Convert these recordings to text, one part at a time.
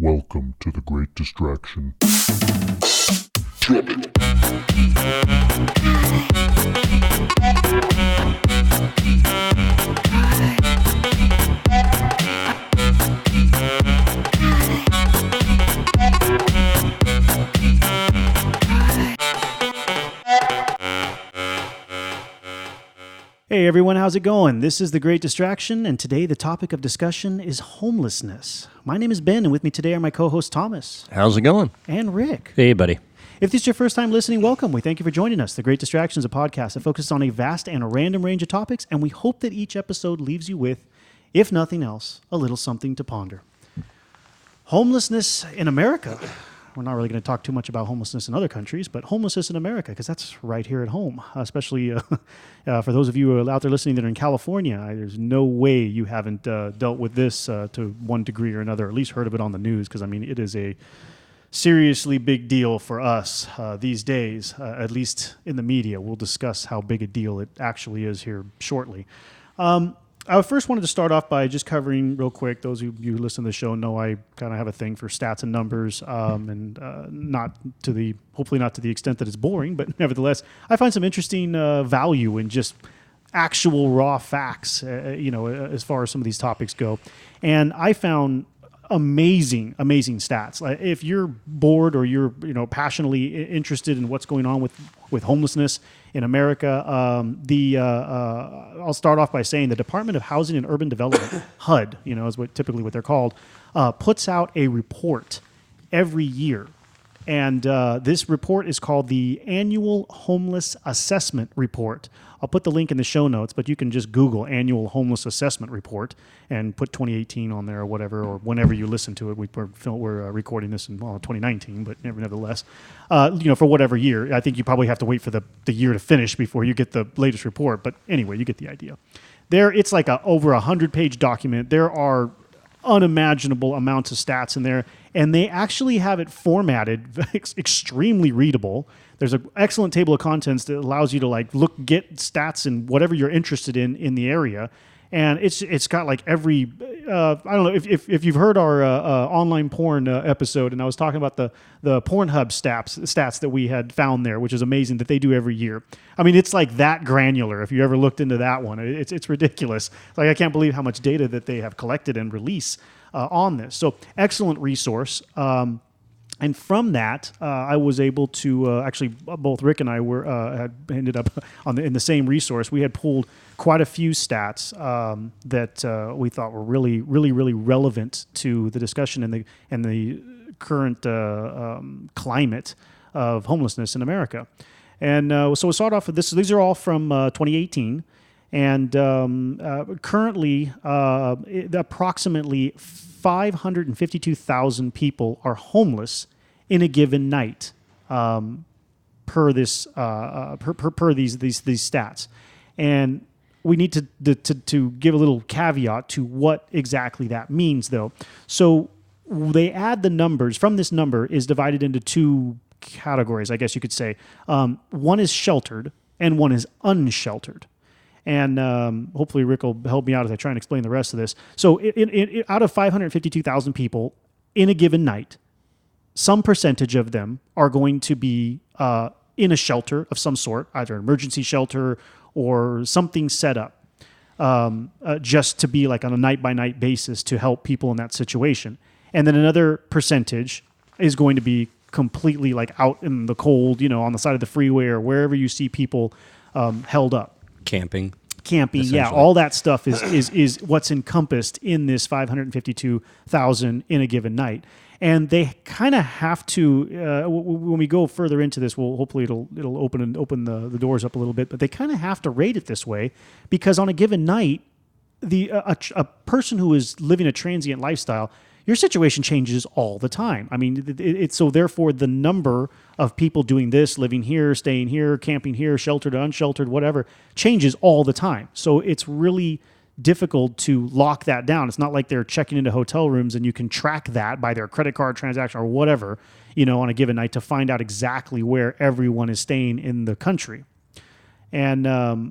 Welcome to the Great Distraction. Hey everyone, how's it going? This is The Great Distraction, and today the topic of discussion is homelessness. My name is Ben, and with me today are my co-hosts Thomas. How's it going? And Rick. Hey, buddy. If this is your first time listening, welcome. We thank you for joining us. The Great Distraction is a podcast that focuses on a vast and a random range of topics, and we hope that each episode leaves you with, if nothing else, a little something to ponder. Homelessness in America. We're not really going to talk too much about homelessness in other countries, but homelessness in America, because that's right here at home, especially for those of you out there listening that are in California. There's no way you haven't dealt with this to one degree or another, or at least heard of it on the news, because, I mean, it is a seriously big deal for us these days, at least in the media. We'll discuss how big a deal it actually is here shortly. I first wanted to start off by just covering real quick. Those of you who listen to the show know I kind of have a thing for stats and numbers, and hopefully not to the extent that it's boring, but nevertheless, I find some interesting value in just actual raw facts, as far as some of these topics go. And I found amazing stats. Like if you're bored or you're passionately interested in what's going on with homelessness in America, I'll start off by saying the Department of Housing and Urban Development, HUD, is typically what they're called, puts out a report every year. And this report is called the Annual Homeless Assessment Report. I'll put the link in the show notes, but you can just Google Annual Homeless Assessment Report and put 2018 on there or whatever, or whenever you listen to it. We're recording this in 2019, but nevertheless, for whatever year. I think you probably have to wait for the year to finish before you get the latest report. But anyway, you get the idea. It's like over 100-page document. There are unimaginable amounts of stats in there, and they actually have it formatted extremely readable. There's an excellent table of contents that allows you to get stats and whatever you're interested in the area, and it's got like every I don't know if you've heard our online porn episode, and I was talking about the Pornhub stats that we had found there, which is amazing that they do every year. I mean, it's like that granular. If you ever looked into that one, it's ridiculous. Like I can't believe how much data that they have collected and release on this. So excellent resource. And from that, I was able to actually both Rick and I had ended up in the same resource. We had pulled quite a few stats that we thought were really relevant to the discussion and the current climate of homelessness in America. And so we'll start off with this. So these are all from 2018. And currently, approximately 552,000 people are homeless in a given night, per these stats. And we need to give a little caveat to what exactly that means, though. So they add the numbers. From this number is divided into two categories, I guess you could say. One is sheltered and one is unsheltered. And hopefully Rick will help me out as I try and explain the rest of this. So out of 552,000 people in a given night, some percentage of them are going to be in a shelter of some sort, either an emergency shelter or something set up just to be like on a night-by-night basis to help people in that situation. And then another percentage is going to be completely like out in the cold, on the side of the freeway or wherever you see people held up. Camping, yeah, all that stuff is what's encompassed in this 552,000 in a given night, and they kind of have to. When we go further into this, hopefully it'll open the doors up a little bit, but they kind of have to rate it this way because on a given night, a person who is living a transient lifestyle, your situation changes all the time. I mean, so therefore the number of people doing this, living here, staying here, camping here, sheltered, unsheltered, whatever, changes all the time. So it's really difficult to lock that down. It's not like they're checking into hotel rooms and you can track that by their credit card transaction or whatever, on a given night to find out exactly where everyone is staying in the country. And were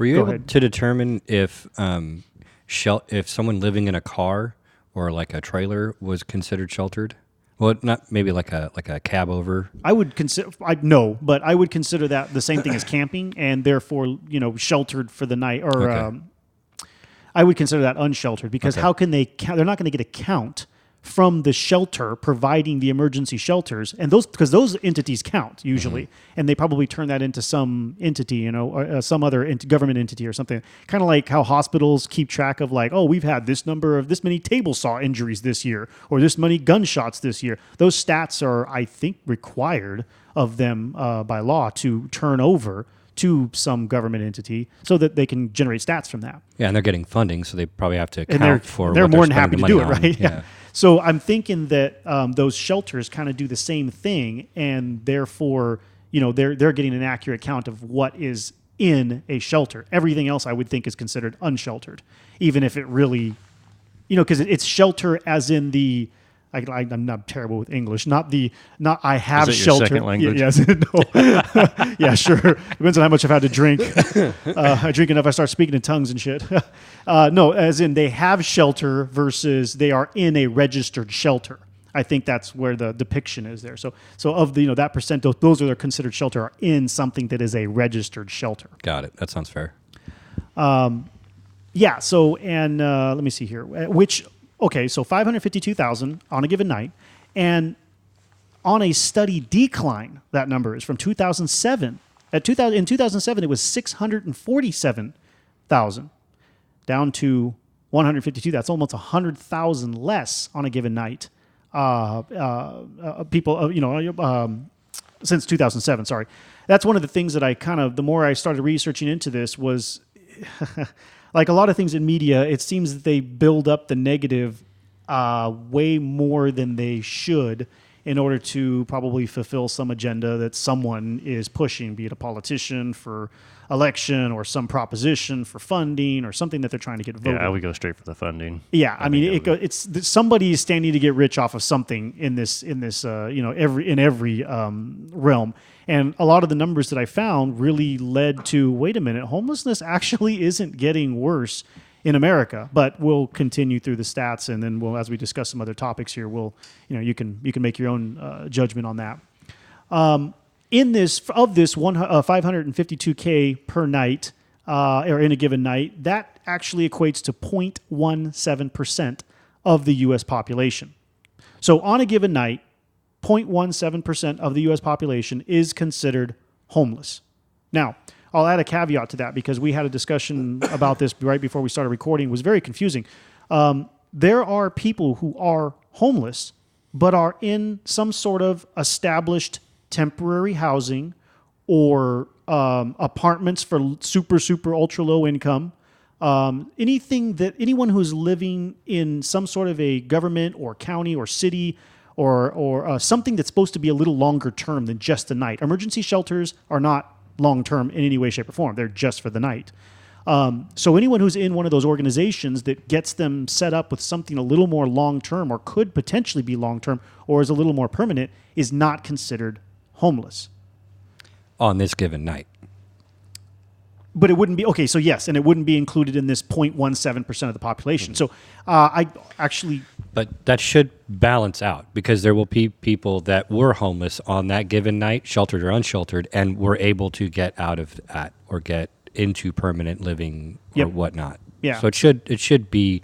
you able to determine if someone living in a car or like a trailer was considered sheltered? Well, not maybe like a cab over. I would consider but I would consider that the same thing as camping, and therefore sheltered for the night. Or Okay. I would consider that unsheltered because Okay. how can they count? They're not going to get a count from the shelter providing the emergency shelters, and because those entities count usually, and they probably turn that into some entity, or some other government entity or something. Kind of like how hospitals keep track of, like, oh, we've had this many table saw injuries this year, or this many gunshots this year. Those stats are, I think, required of them by law to turn over to some government entity so that they can generate stats from that. Yeah, and they're getting funding, so they probably have to And account for. they're what more than spending happy the to do it, money on. right? Yeah. So I'm thinking that those shelters kind of do the same thing, and therefore, they're getting an accurate count of what is in a shelter. Everything else I would think is considered unsheltered, even if it really, because it's shelter as in the. I'm not terrible with English. Not I have Is it your shelter. second language? Yes, no. Yeah, sure. Depends on how much I've had to drink. I drink enough, I start speaking in tongues and shit. No, as in they have shelter versus they are in a registered shelter. I think that's where the depiction is there. So of the that percent, those are considered shelter are in something that is a registered shelter. Got it. That sounds fair. Yeah. So let me see here. So 552,000 on a given night, and on a study decline, that number is from 2007. In 2007, it was 647,000, down to 152. That's almost 100,000 less on a given night. Since 2007. Sorry, that's one of the things that the more I started researching into this was. Like a lot of things in media, it seems that they build up the negative way more than they should in order to probably fulfill some agenda that someone is pushing, be it a politician for election or some proposition for funding or something that they're trying to get voted. Yeah, we go straight for the funding. Yeah, I mean, it's somebody is standing to get rich off of something in this every realm. And a lot of the numbers that I found really led to, wait a minute, homelessness actually isn't getting worse in America. But we'll continue through the stats, and then as we discuss some other topics here, you can make your own judgment on that. In this 552K per night, or in a given night, that actually equates to 0.17% of the U.S. population. So on a given night, 0.17% of the U.S. population is considered homeless. Now, I'll add a caveat to that because we had a discussion about this right before we started recording. It was very confusing. There are people who are homeless but are in some sort of established temporary housing or apartments for super ultra low income. Anyone who's living in some sort of a government or county or city or something that's supposed to be a little longer term than just the night. Emergency shelters are not long term in any way, shape, or form. They're just for the night. So anyone who's in one of those organizations that gets them set up with something a little more long term or could potentially be long term or is a little more permanent is not considered homeless. On this given night. But it wouldn't be, okay, so yes, and it wouldn't be included in this 0.17% of the population. So I actually... But that should balance out because there will be people that were homeless on that given night, sheltered or unsheltered, and were able to get out of that or get into permanent living or Yep. whatnot. Yeah. So it should be...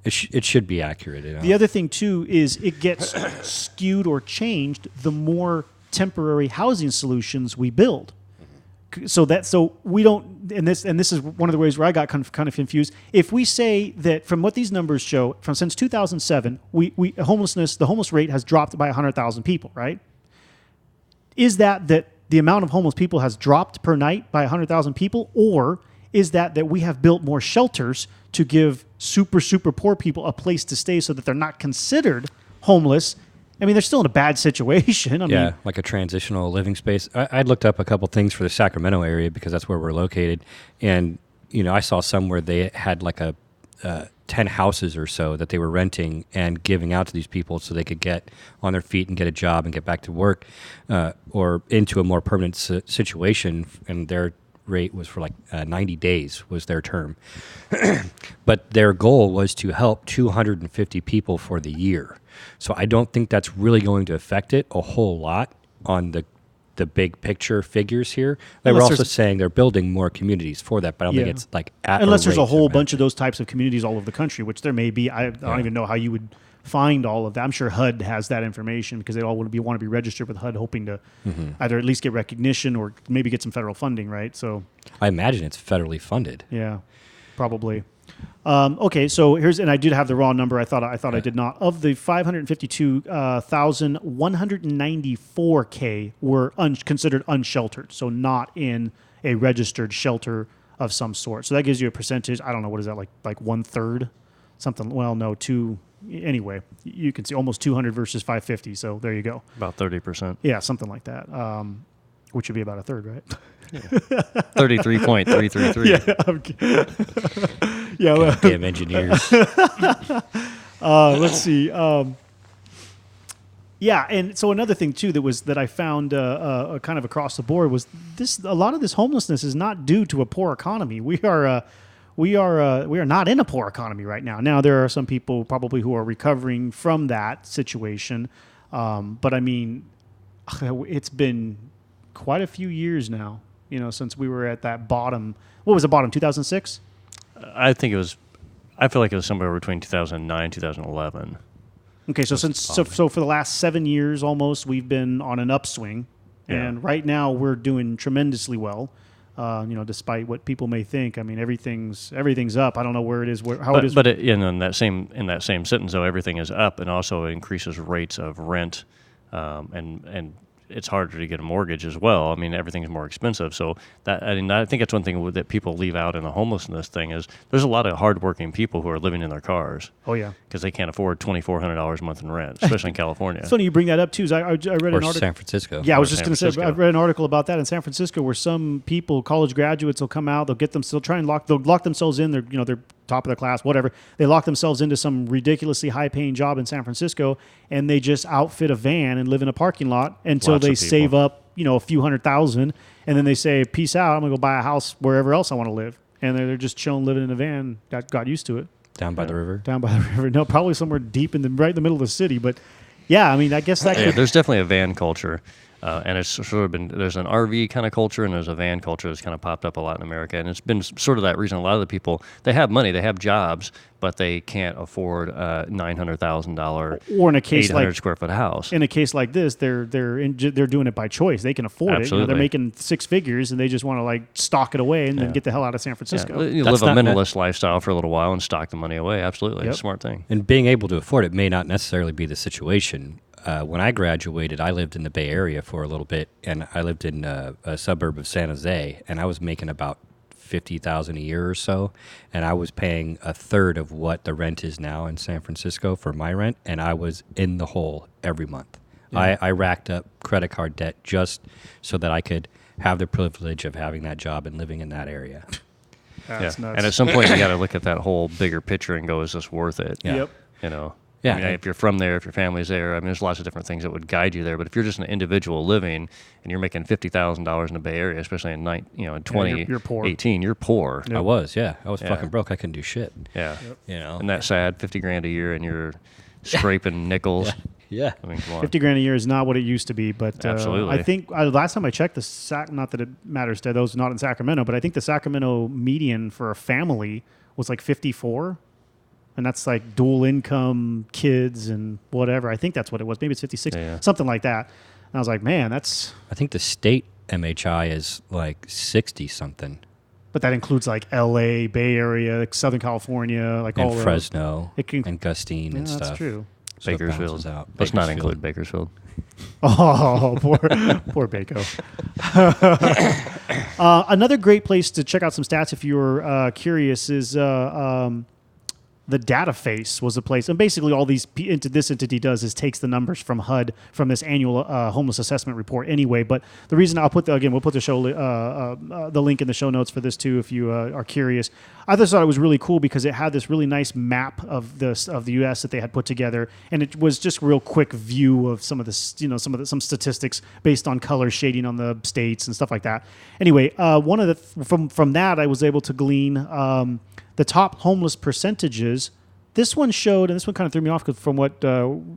It should be accurate. The other thing, too, is it gets skewed or changed the more temporary housing solutions we build. So we don't, and this is one of the ways where I got kind of confused. If we say that from what these numbers show, since 2007, the homeless rate has dropped by 100,000 people, right? Is that the amount of homeless people has dropped per night by 100,000 people, or is that we have built more shelters to give super poor people a place to stay so that they're not considered homeless? I mean, they're still in a bad situation. I mean, like a transitional living space. I looked up a couple things for the Sacramento area because that's where we're located. And, I saw somewhere they had like 10 houses or so that they were renting and giving out to these people so they could get on their feet and get a job and get back to work or into a more permanent situation. And they're rate was for like 90 days was their term. But their goal was to help 250 people for the year. So I don't think that's really going to affect it a whole lot on the big picture figures here. They were Unless also there's- saying they're building more communities for that, but I don't think Yeah. it's like at Unless there's a rate whole of bunch of those types of communities all over the country, which there may be. I don't even know how you would find all of that. I'm sure HUD has that information because they all want to be registered with HUD, hoping to either at least get recognition or maybe get some federal funding, right? So I imagine it's federally funded. yeah, probably. Okay, so and I did have the raw number. I thought I did not. Of the 552,194 were considered unsheltered, so not in a registered shelter of some sort. So that gives you a percentage. I don't know, what is that, like 1/3, something. Well, no, two. Anyway, you can see almost 200 versus 550. So there you go. About 30%. Yeah, something like that. Which would be about a third, right? 33.333. Yeah. Well, Damn engineers. let's see. Yeah, and so another thing too that I found kind of across the board was this: a lot of this homelessness is not due to a poor economy. We are not in a poor economy right now. Now there are some people probably who are recovering from that situation, but I mean, it's been quite a few years now. Since we were at that bottom. What was the bottom? 2006. I feel like it was somewhere between 2009 and 2011. Okay, so so for the last 7 years almost, we've been on an upswing, and right now we're doing tremendously well. Despite what people may think, I mean everything's up. I don't know where it is, how it is. But in that same sentence, though, everything is up, and also increases rates of rent, and it's harder to get a mortgage as well. I mean, everything's more expensive. So I think that's one thing that people leave out in the homelessness thing is there's a lot of hardworking people who are living in their cars. Oh yeah, because they can't afford $2,400 a month in rent, especially in California. It's funny you bring that up too. I read an Or article. San Francisco. Yeah, I was Or just San going to say, Francisco. I read an article about that in San Francisco where some people, college graduates, will come out, they'll try and lock themselves in. They're top of their class, whatever. They lock themselves into some ridiculously high-paying job in San Francisco, and they just outfit a van and live in a parking lot until Lots of they people. save up, a few $100,000, and then they say, "Peace out. I'm gonna go buy a house wherever else I want to live." And they're just chilling, living in a van. Got used to it Down by the river. down by the river. No, probably somewhere deep right in the middle of the city. But yeah, I mean, I guess that Yeah, could. there's definitely a van culture, and it's sort of been, there's an RV kind of culture and there's a van culture that's kind of popped up a lot in America, and it's been sort of that reason. A lot of the people, they have money, they have jobs, but they can't afford a $900,000 Or in a case 800 like square foot house. in a case like this, they're doing it by choice. They can afford it. Absolutely. They're making 6 figures, and they just want to like stock it away and then get the hell out of San Francisco. You That's live a not net- minimalist lifestyle for a little while and stock the money away. Absolutely, Yep. it's a smart thing. And being able to afford it may not necessarily be the situation. When I graduated, I lived in the Bay Area for a little bit, and I lived in a suburb of San Jose, and I was making about $50,000 a year or so, and I was paying a third of what the rent is now in San Francisco for my rent, and I was in the hole every month. I racked up credit card debt just so that I could have the privilege of having that job and living in that area. That's nuts. And at some point, you got to look at that whole bigger picture and go, is this worth it? Yeah. Yep. You know? Yeah. I mean, if you're from there, if your family's there, I mean, there's lots of different things that would guide you there. But if you're just an individual living and you're making $50,000 in the Bay Area, especially in 2018, you're poor. you're poor. Yep. I was Yeah. fucking broke. I couldn't do shit. Yeah. You know? Isn't that sad? $50,000 a year and you're scraping nickels. Yeah. I mean, come on. 50 grand a year is not what it used to be, but Absolutely. I think last time I checked not that it matters to those not in Sacramento, but I think the Sacramento median for a family was like 54. And that's like dual income kids and whatever. I think that's what it was. Maybe it's 56, Yeah. something like that. And I was like, man, that's, I think the state MHI is like 60 something. but that includes like LA, Bay Area, like Southern California, like all And those. Fresno It can- and Gustine and Yeah, stuff. that's true. So it Bakersfield. balances out. Let's not Bakersfield. include Bakersfield. Oh, poor Baco. Another great place to check out some stats if you're curious is the Dataface was a place, and basically all this entity does is takes the numbers from HUD from this annual homeless assessment report anyway. But the reason we'll put the link in the show notes for this too if you are curious. I just thought it was really cool because it had this really nice map of the U.S. that they had put together, and it was just a real quick view of some some statistics based on color shading on the states and stuff like that. Anyway, one of the from that I was able to glean the top homeless percentages. This one showed, and this one kind of threw me off from what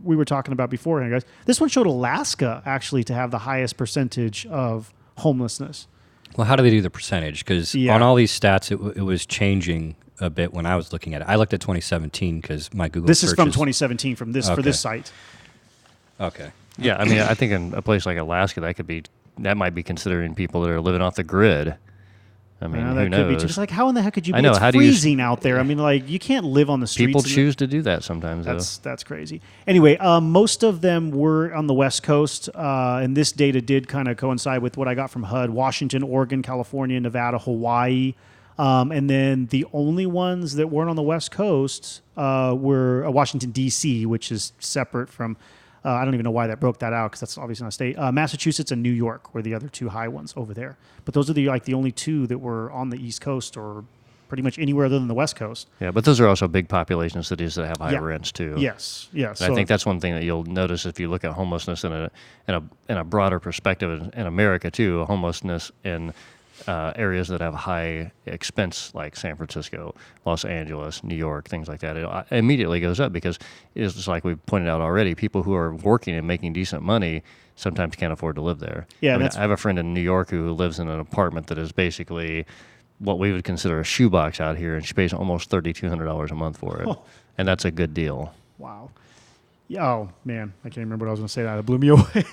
we were talking about beforehand, guys. This one showed Alaska actually to have the highest percentage of homelessness. Well, how do they do the percentage? Because on all these stats, it was changing a bit when I was looking at it. I looked at 2017 because my Google This is from 2017 from this for this site. Okay. Yeah, I mean, I think in a place like Alaska, that might be considering people that are living off the grid. I mean, who knows? Could be just like, how in the heck could you be? I know, it's how freezing out there. I mean, like, you can't live on the streets. People choose to do that sometimes, That's crazy. Anyway, most of them were on the West Coast, and this data did kind of coincide with what I got from HUD: Washington, Oregon, California, Nevada, Hawaii. And then the only ones that weren't on the West Coast were Washington, D.C., which is separate from, I don't even know why that broke that out because that's obviously not a state. Massachusetts and New York were the other two high ones over there. But those are the only two that were on the East Coast or pretty much anywhere other than the West Coast. Yeah, but those are also big population cities that have high rents too. Yes, yes. And I think that's one thing that you'll notice if you look at homelessness in a broader perspective in America too. Homelessness in areas that have high expense like San Francisco, Los Angeles, New York, things like that, it immediately goes up because it's just like we pointed out already, people who are working and making decent money sometimes can't afford to live there. Yeah, I have a friend in New York who lives in an apartment that is basically what we would consider a shoebox out here, and she pays almost $3,200 a month for it. And that's a good deal. Wow. Yeah, oh, man, I can't remember what I was going to say. That blew me away.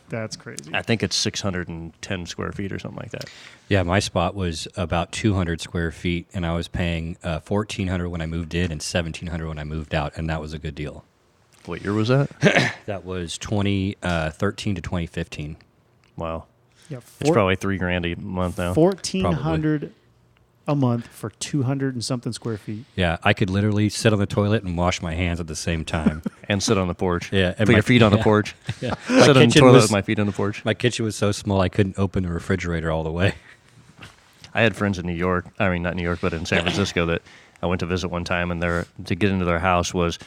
That's crazy. I think it's 610 square feet or something like that. Yeah, my spot was about 200 square feet, and I was paying $1,400 when I moved in and $1,700 when I moved out, and that was a good deal. What year was that? That was 2013 to 2015. Wow. Yeah, it's probably $3,000 a month now. $1,400 a month for 200 and something square feet. Yeah, I could literally sit on the toilet and wash my hands at the same time. And sit on the porch. Yeah. Put your feet on the porch. Yeah. Sit on the toilet with my feet on the porch. My kitchen was so small I couldn't open the refrigerator all the way. I had friends in New York, I mean, not New York, but in San Francisco that I went to visit one time, and to get into their house was,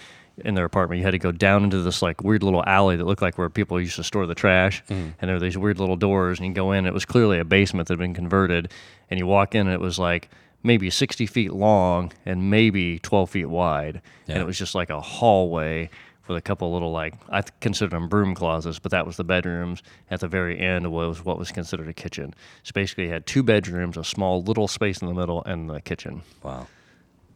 in their apartment, you had to go down into this like weird little alley that looked like where people used to store the trash. And there were these weird little doors, and you go in, it was clearly a basement that had been converted, and you walk in, and it was like maybe 60 feet long and maybe 12 feet wide. Yeah. And it was just like a hallway with a couple little, like, I considered them broom closets, but that was the bedrooms. At the very end was what was considered a kitchen. So basically you had two bedrooms, a small little space in the middle, and the kitchen. Wow.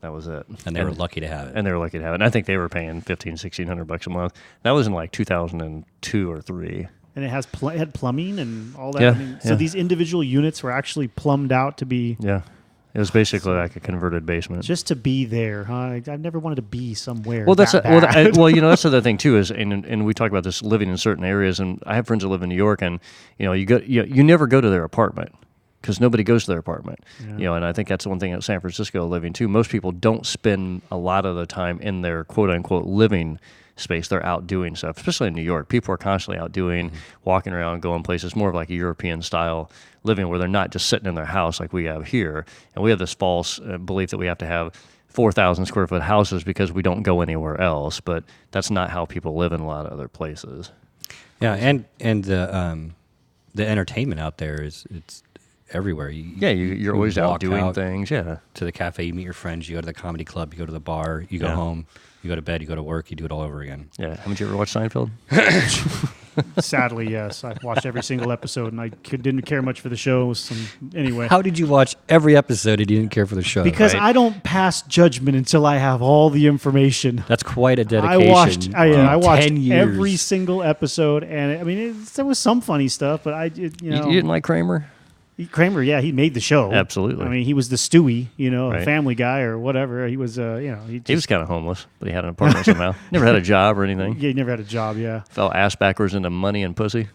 That was it. And they were lucky to have it. And they were lucky to have it. And I think they were paying $1,500-$1,600 a month. That was in like 2002 or 3. And it had plumbing and all that. Yeah, I mean, so these individual units were actually plumbed out to be... Yeah. It was basically like a converted basement. Just to be there, huh? I've never wanted to be somewhere. Well, that's you know, that's the other thing too is, and we talk about this living in certain areas, and I have friends that live in New York, and you know, you never go to their apartment because nobody goes to their apartment. Yeah. You know, and I think that's one thing at San Francisco living too. Most people don't spend a lot of the time in their quote unquote living space. They're out doing stuff, especially in New York. People are constantly out doing, walking around, going places, more of like a European style living where they're not just sitting in their house like we have here. And we have this false belief that we have to have 4,000 square foot houses because we don't go anywhere else. But that's not how people live in a lot of other places. Yeah, and the entertainment out there it's everywhere. You're always out doing things. Yeah, to the cafe, you meet your friends, you go to the comedy club, you go to the bar, you go home. You go to bed, you go to work, you do it all over again. Yeah. Haven't you ever watched Seinfeld? Sadly, yes. I watched every single episode, and I didn't care much for the show. Anyway. How did you watch every episode and you didn't care for the show? Because I don't pass judgment until I have all the information. That's quite a dedication. I watched every single episode, and I mean, there was some funny stuff, but you didn't like Kramer? Kramer, yeah, he made the show. Absolutely. I mean, he was the Stewie, a Family Guy or whatever. He was, he was kind of homeless, but he had an apartment somehow. Never had a job or anything. Yeah, he never had a job. Yeah. Fell ass backwards into money and pussy.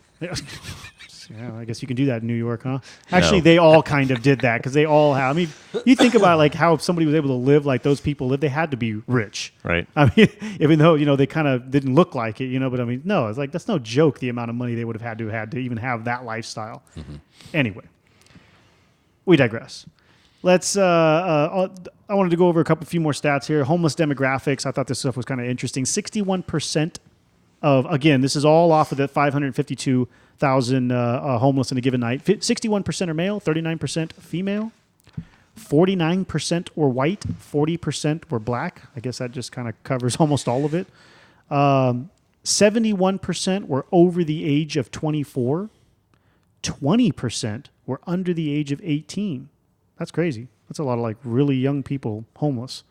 Yeah, I guess you can do that in New York, huh? Actually, they all kind of did that because they all have. I mean, you think about like how somebody was able to live like those people live. They had to be rich, Right. I mean, even though they kind of didn't look like it, But I mean, no, it's like that's no joke. The amount of money they would have had to even have that lifestyle. Anyway, we digress. Let's. I wanted to go over a few more stats here. Homeless demographics. I thought this stuff was kind of interesting. 61% of, again, this is all off of the 552,000 homeless in a given night. 61% are male, 39% female, 49% were white, 40% were black. I guess that just kind of covers almost all of it. 71% were over the age of 24. 20% were under the age of 18. That's crazy. That's a lot of like really young people homeless.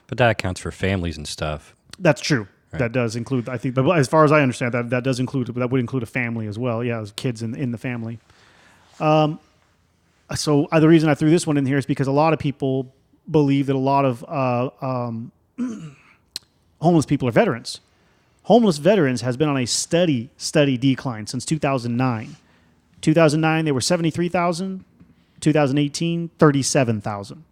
But that accounts for families and stuff. That's true. Right. That does include, I think, but as far as I understand, that does include, that would include a family as well. Yeah, as kids in the family. So the reason I threw this one in here is because a lot of people believe that a lot of homeless people are veterans. Homeless veterans has been on a steady decline since 2009. 2009, they were 73,000. 2018, 37,000.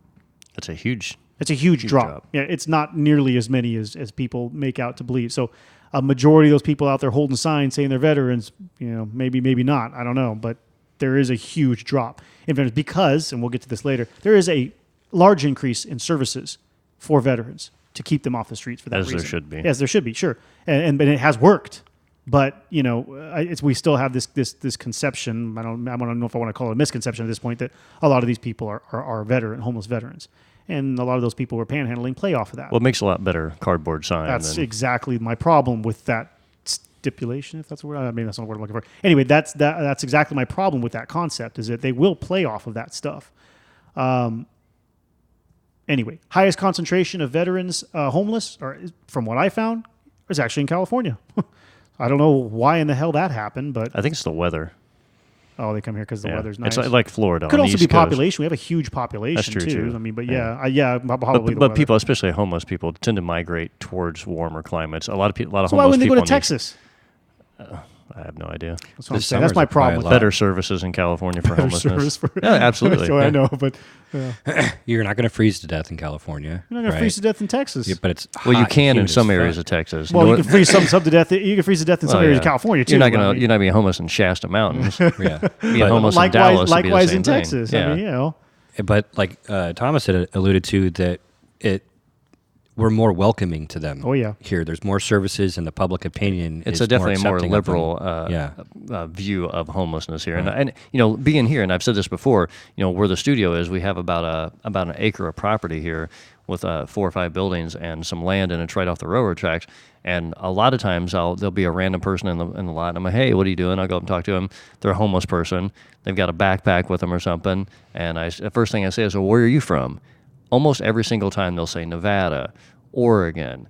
That's a huge. It's a huge drop. Yeah, it's not nearly as many as people make out to believe. So a majority of those people out there holding signs saying they're veterans, maybe not. I don't know. But there is a huge drop in veterans because, and we'll get to this later, there is a large increase in services for veterans to keep them off the streets for that reason. As there should be. As there should be, sure. And it has worked. But we still have this conception. I don't know if I want to call it a misconception at this point that a lot of these people are homeless veterans, and a lot of those people who are panhandling play off of that. Well, it makes a lot better cardboard sign. That's exactly my problem with that stipulation. If that's a word, I mean that's not the word I'm looking for. Anyway, that's exactly my problem with that concept is that they will play off of that stuff. Anyway, highest concentration of veterans homeless, or from what I found, is actually in California. I don't know why in the hell that happened, but I think it's the weather. Oh, they come here because the weather's nice. It's like Florida. Could on also the be East Coast. population. We have a huge population That's true, too. I mean, but But probably. The weather. people, especially homeless people, tend to migrate towards warmer climates. A lot of So homeless why wouldn't they people. go to Texas? I have no idea. That's what I'm This saying. That's summer's my probably problem a with lot. that. Better services in California for homelessness. Service for- Yeah, absolutely. So Yeah. I know, but You're not going to freeze to death in California. you're not going to freeze to death in Texas. Yeah, but it's Well, you hot and can in humid some as areas fuck. of Texas. Well, you North- can freeze some to death. You can freeze to death in some Well, areas yeah. of California too. You're not I gonna mean, you're not being homeless in Shasta Mountains. Yeah. Being But- homeless in Dallas would be the likewise same in thing. Texas. Yeah. I mean, But like Thomas had alluded to, that we're more welcoming to them. Oh, yeah. Here, there's more services, and the public opinion. It's is a definitely more accepting of them. liberal view of homelessness here, and being here, and I've said this before, where the studio is, we have about an acre of property here with 4 or 5 buildings and some land, and it's right off the railroad tracks. And a lot of times there'll be a random person in the lot, and I'm like, hey, what are you doing? I'll go up and talk to them. They're a homeless person. They've got a backpack with them or something, and the first thing I say is, well, where are you from? Almost every single time they'll say Nevada, Oregon,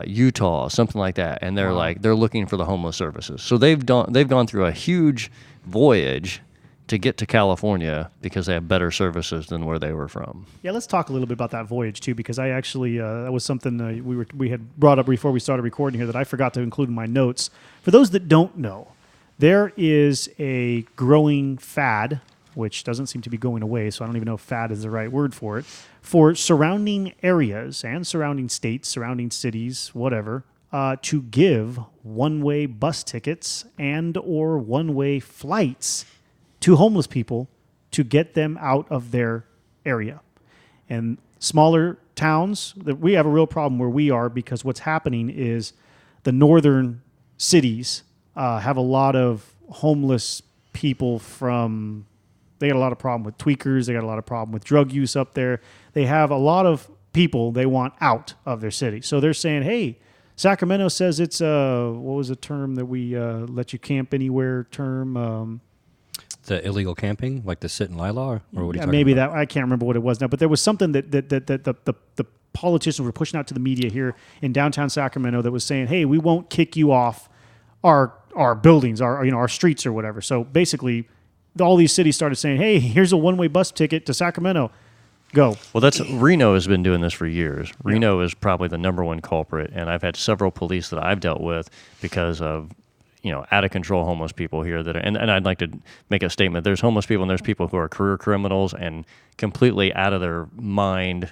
Utah, something like that, and they're looking for the homeless services. So they've gone through a huge voyage to get to California because they have better services than where they were from. Yeah, let's talk a little bit about that voyage too, because I actually that was something we had brought up before we started recording here that I forgot to include in my notes. For those that don't know, there is a growing fad, which doesn't seem to be going away, so I don't even know if fad is the right word for it, for surrounding areas and surrounding states, surrounding cities, whatever, to give one-way bus tickets and or one-way flights to homeless people to get them out of their area. And smaller towns, we have a real problem where we are because what's happening is the northern cities have a lot of homeless people from... They got a lot of problem with tweakers. They got a lot of problem with drug use up there. They have a lot of people they want out of their city. So they're saying, hey, Sacramento says it's what was the term that we let you camp anywhere term? The illegal camping, like the sit and lie law, or what are you talking maybe about? that I can't remember what it was now, but there was something that the politicians were pushing out to the media here in downtown Sacramento that was saying, hey, we won't kick you off our buildings, our streets or whatever. So basically, all these cities started saying, hey, here's a one-way bus ticket to Sacramento. Go. Well, Reno has been doing this for years. Reno is probably the number one culprit, and I've had several police that I've dealt with because of out of control homeless people here that are, and I'd like to make a statement. There's homeless people and there's people who are career criminals and completely out of their mind.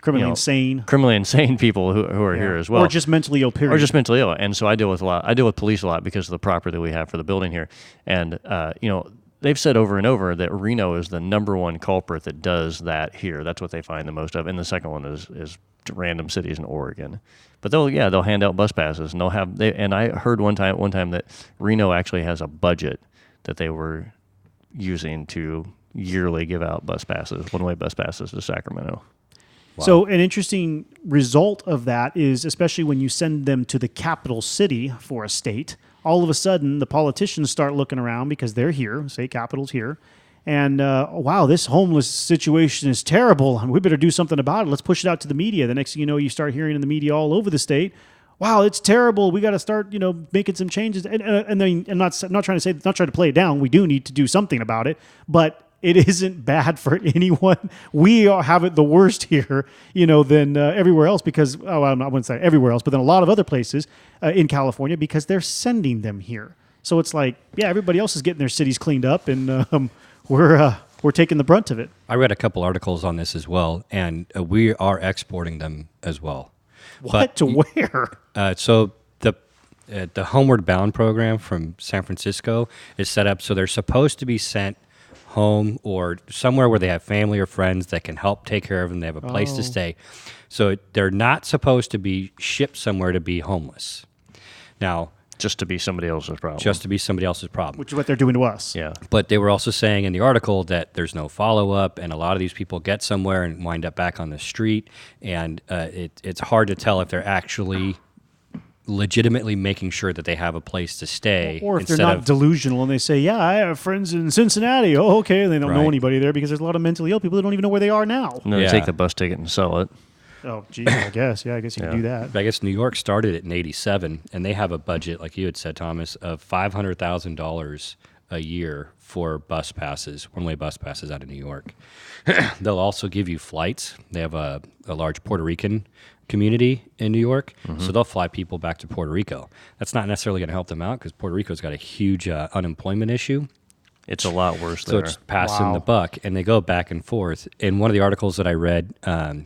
Criminally insane people who are here as well. Or just mentally ill, period. Or just mentally ill. And so I deal with police a lot because of the property that we have for the building here. And, they've said over and over that Reno is the number one culprit that does that here. That's what they find the most of. And the second one is random cities in Oregon. But they'll hand out bus passes, and and I heard one time that Reno actually has a budget that they were using to yearly give out bus passes, one-way bus passes to Sacramento. Wow. So an interesting result of that is, especially when you send them to the capital city for a state, all of a sudden the politicians start looking around because they're here, state capital's here, and wow, this homeless situation is terrible, and we better do something about it. Let's push it out to the media. The next thing you know, you start hearing in the media all over the state, wow, it's terrible. We got to start, making some changes. And then I'm not trying to play it down. We do need to do something about it, but it isn't bad for anyone. We have it the worst here, than everywhere else because, I wouldn't say everywhere else, but then a lot of other places in California because they're sending them here. So it's like, yeah, everybody else is getting their cities cleaned up, and we're taking the brunt of it. I read a couple articles on this as well, and we are exporting them as well. What? To where? So the Homeward Bound program from San Francisco is set up so they're supposed to be sent home or somewhere where they have family or friends that can help take care of them. They have a place to stay. So they're not supposed to be shipped somewhere to be homeless. Now, just to be somebody else's problem. Which is what they're doing to us. Yeah. But they were also saying in the article that there's no follow-up, and a lot of these people get somewhere and wind up back on the street, and it's hard to tell if they're actually legitimately making sure that they have a place to stay. Or if they're not delusional and they say, yeah, I have friends in Cincinnati. Oh, okay. And they don't know anybody there because there's a lot of mentally ill people that don't even know where they are now. And then they take the bus ticket and sell it. Oh, geez, I guess. Yeah, I guess you can do that. But I guess New York started it in 1987, and they have a budget, like you had said, Thomas, of $500,000 a year for bus passes, one-way bus passes out of New York. They'll also give you flights. They have a large Puerto Rican community in New York, so they'll fly people back to Puerto Rico. That's not necessarily going to help them out because Puerto Rico's got a huge unemployment issue. It's a lot worse there. So it's passing the buck, and they go back and forth. In one of the articles that I read,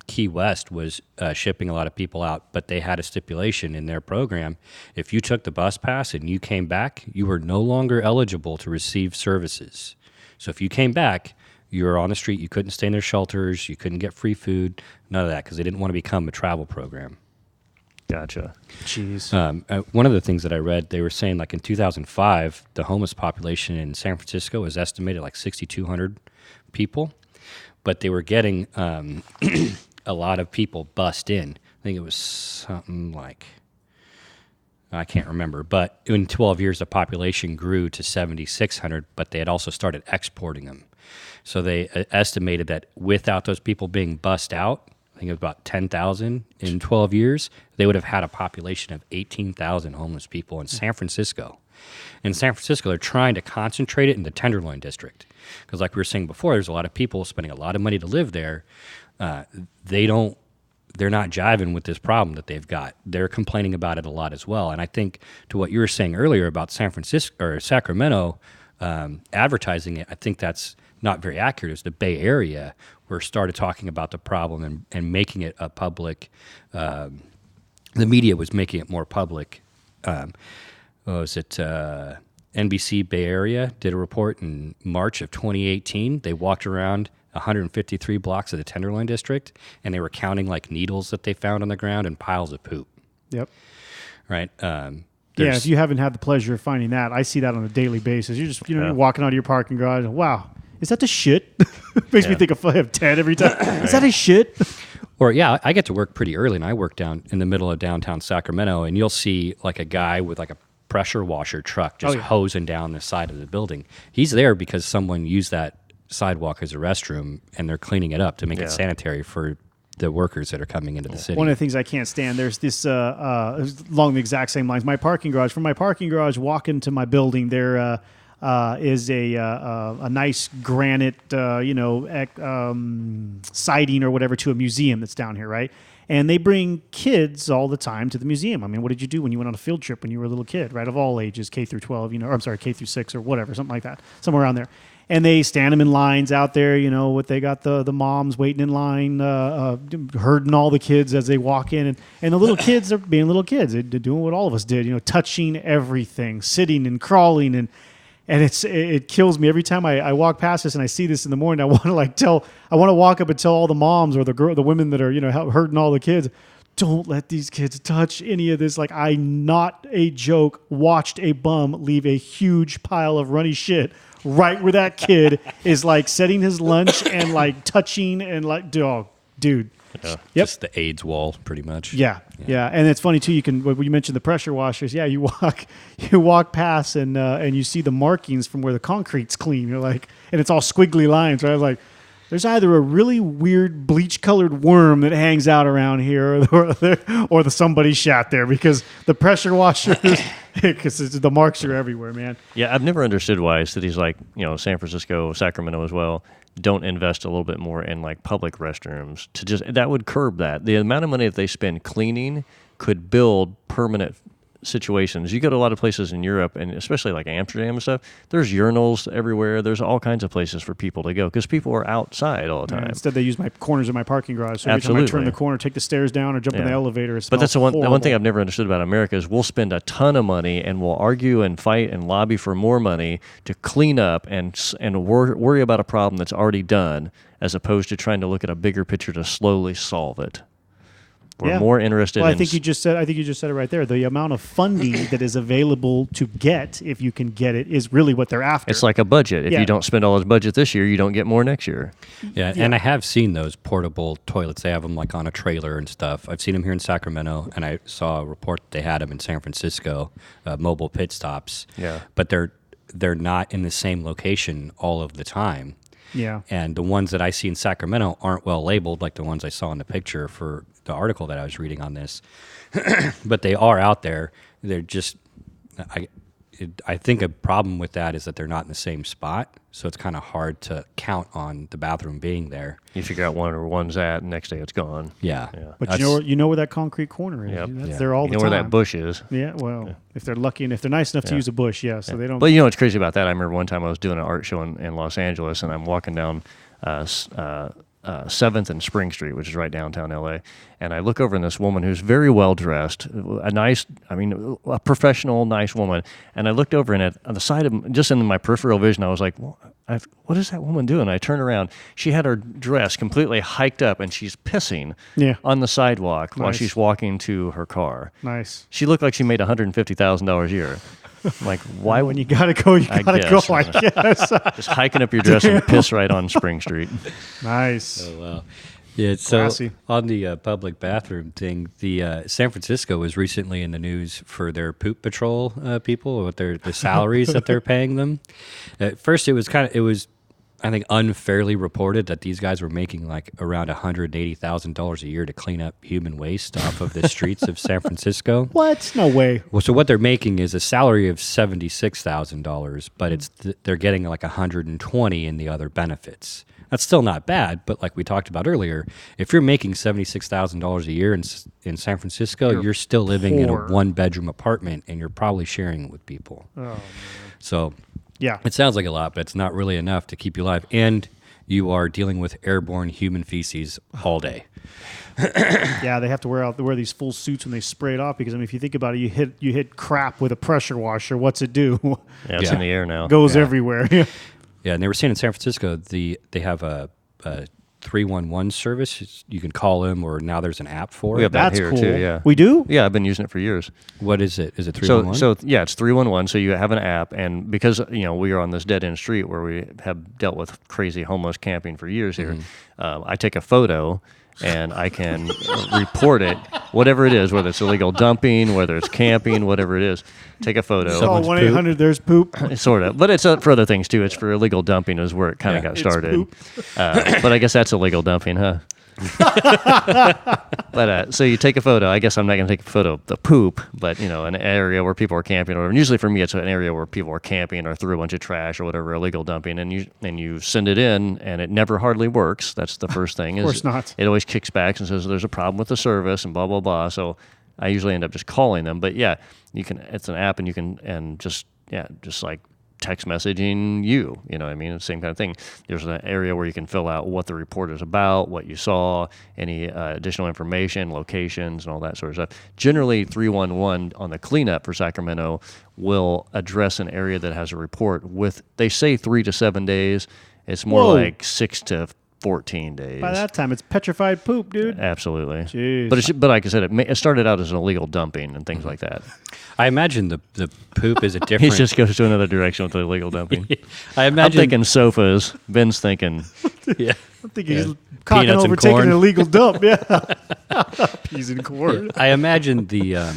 Key West was shipping a lot of people out, but they had a stipulation in their program. If you took the bus pass and you came back, you were no longer eligible to receive services. So if you came back, you were on the street, you couldn't stay in their shelters, you couldn't get free food, none of that, because they didn't want to become a travel program. Gotcha. Jeez. One of the things that I read, they were saying like in 2005, the homeless population in San Francisco was estimated like 6,200 people, but they were getting a lot of people bussed in. I think it was something like, I can't remember, but in 12 years, the population grew to 7,600, but they had also started exporting them. So they estimated that without those people being bussed out, I think it was about 10,000 in 12 years, they would have had a population of 18,000 homeless people in San Francisco. In San Francisco, they're trying to concentrate it in the Tenderloin district. Because like we were saying before, there's a lot of people spending a lot of money to live there. They're not jiving with this problem that they've got. They're complaining about it a lot as well. And I think to what you were saying earlier about San Francisco or Sacramento advertising it, I think that's not very accurate. It's the Bay Area where started talking about the problem and making it a public. The media was making it more public. NBC Bay Area did a report in March of 2018. They walked around 153 blocks of the Tenderloin district, and they were counting like needles that they found on the ground and piles of poop. Yep. Right. Yeah, if you haven't had the pleasure of finding that, I see that on a daily basis. You're just you're walking out of your parking garage. Wow, is that the shit? Makes me think of Ted every time. Is that a shit? Or I get to work pretty early, and I work down in the middle of downtown Sacramento, and you'll see like a guy with like a pressure washer truck just hosing down the side of the building. He's there because someone used that sidewalk as a restroom, and they're cleaning it up to make it sanitary for the workers that are coming into the city. One of the things I can't stand, there's this along the exact same lines. My parking garage, from my parking garage, walking to my building, there is a nice granite, siding or whatever to a museum that's down here, right? And they bring kids all the time to the museum. I mean, what did you do when you went on a field trip when you were a little kid, right? Of all ages, K through 12, or I'm sorry, K through 6 or whatever, something like that, somewhere around there. And they stand them in lines out there, what they got the moms waiting in line, herding all the kids as they walk in. And the little kids are being little kids. They're doing what all of us did, touching everything, sitting and crawling. And it kills me every time I walk past this and I see this in the morning. I want to walk up and tell all the moms or the women that are, herding all the kids, don't let these kids touch any of this. Like, I, not a joke, watched a bum leave a huge pile of runny shit right where that kid is like setting his lunch and like touching and like, dude. Yeah, Yep. just the AIDS wall, pretty much. Yeah. And it's funny too. When you mentioned the pressure washers, you walk past and you see the markings from where the concrete's clean. You're like, and it's all squiggly lines, right? Like, there's either a really weird bleach-colored worm that hangs out around here, or somebody shat there, because the pressure washers, because the marks are everywhere, man. Yeah, I've never understood why cities like San Francisco, Sacramento as well, don't invest a little bit more in like public restrooms that would curb that. The amount of money that they spend cleaning could build permanent situations. You go to a lot of places in Europe, and especially like Amsterdam and stuff, there's urinals everywhere. There's all kinds of places for people to go because people are outside all the time. Yeah, instead, they use my corners of my parking garage. So every time I turn the corner, take the stairs down, or jump in the elevator, but that's the one thing I've never understood about America is we'll spend a ton of money and we'll argue and fight and lobby for more money to clean up and worry about a problem that's already done, as opposed to trying to look at a bigger picture to slowly solve it. We're more interested in... I think you just said it right there. The amount of funding that is available to get, if you can get it, is really what they're after. It's like a budget. If you don't spend all this budget this year, you don't get more next year. Yeah, and I have seen those portable toilets. They have them like on a trailer and stuff. I've seen them here in Sacramento, and I saw a report that they had them in San Francisco, mobile pit stops. Yeah. But they're not in the same location all of the time. Yeah. And the ones that I see in Sacramento aren't well labeled, like the ones I saw in the picture for the article that I was reading on this. But they are out there. They're just, I think a problem with that is that they're not in the same spot. So it's kind of hard to count on the bathroom being there. You figure out where one's at, and next day it's gone. Yeah. But you know where that concrete corner is. Yep. That's there all the time. You know where that bush is. Yeah, well, if they're lucky and if they're nice enough to use a bush, so they don't. But you know what's crazy about that? I remember one time I was doing an art show in Los Angeles, and I'm walking down 7th and Spring Street, which is right downtown LA. And I look over and this woman who's very well dressed, a professional, nice woman. And I looked over and on the side of, just in my peripheral vision, I was like, what is that woman doing? I turned around. She had her dress completely hiked up and she's pissing on the sidewalk while she's walking to her car. Nice. She looked like she made $150,000 a year. Like, why? When you gotta go, you gotta go. I guess. Just hiking up your dress and piss right on Spring Street. Nice. Oh, wow. Yeah, Classy. So on the public bathroom thing, the San Francisco was recently in the news for their poop patrol people, with the salaries that they're paying them. At first, it was I think unfairly reported that these guys were making like around $180,000 a year to clean up human waste off of the streets of San Francisco. What? No way. Well, so what they're making is a salary of $76,000, but they're getting like $120 in the other benefits. That's still not bad, but like we talked about earlier, if you're making $76,000 a year in San Francisco, you're still living in a one-bedroom apartment, and you're probably sharing it with people. Oh, man. So yeah, it sounds like a lot, but it's not really enough to keep you alive. And you are dealing with airborne human feces all day. Yeah, they have to wear these full suits when they spray it off, because if you think about it, you hit crap with a pressure washer. What's it do? Yeah, it's in the air now. Goes everywhere. Yeah, and they were saying in San Francisco, they have a 311 service. You can call them, or now there's an app for it. We have that That's here cool. too, yeah. We do? Yeah, I've been using it for years. What is it? Is it 311? So yeah, it's 311. So you have an app, and because we are on this dead end street where we have dealt with crazy homeless camping for years here, I take a photo and I can report it, whatever it is, whether it's illegal dumping, whether it's camping, whatever it is. Take a photo. Oh, 1-800, there's poop. Sort of, but it's for other things too. It's for illegal dumping is where it kind of got started. But I guess that's illegal dumping, huh? But so you take a photo. I guess I'm not going to take a photo of the poop, but an area where people are camping, or usually for me, it's an area where people are camping or threw a bunch of trash or whatever, illegal dumping, and you send it in, and it never hardly works. That's the first thing. Of course not. It always kicks back and says there's a problem with the service and blah blah blah. So I usually end up just calling them. But yeah, you can. It's an app, and you can just like text messaging you. You know what I mean? It's the same kind of thing. There's an area where you can fill out what the report is about, what you saw, any additional information, locations, and all that sort of stuff. Generally, 311 on the cleanup for Sacramento will address an area that has a report with, they say 3 to 7 days. It's more Whoa. like 6 to 14 days. By that time, it's petrified poop, dude. Absolutely. Jeez. But like I said, it started out as an illegal dumping and things like that. I imagine the poop is a He different. just goes to another direction with the illegal dumping. I I'm imagine. thinking sofas. Ben's thinking Yeah. I'm thinking he's Yeah. cocking Peanuts over and taking corn. an illegal dump. Yeah. Peas and corn. I imagine the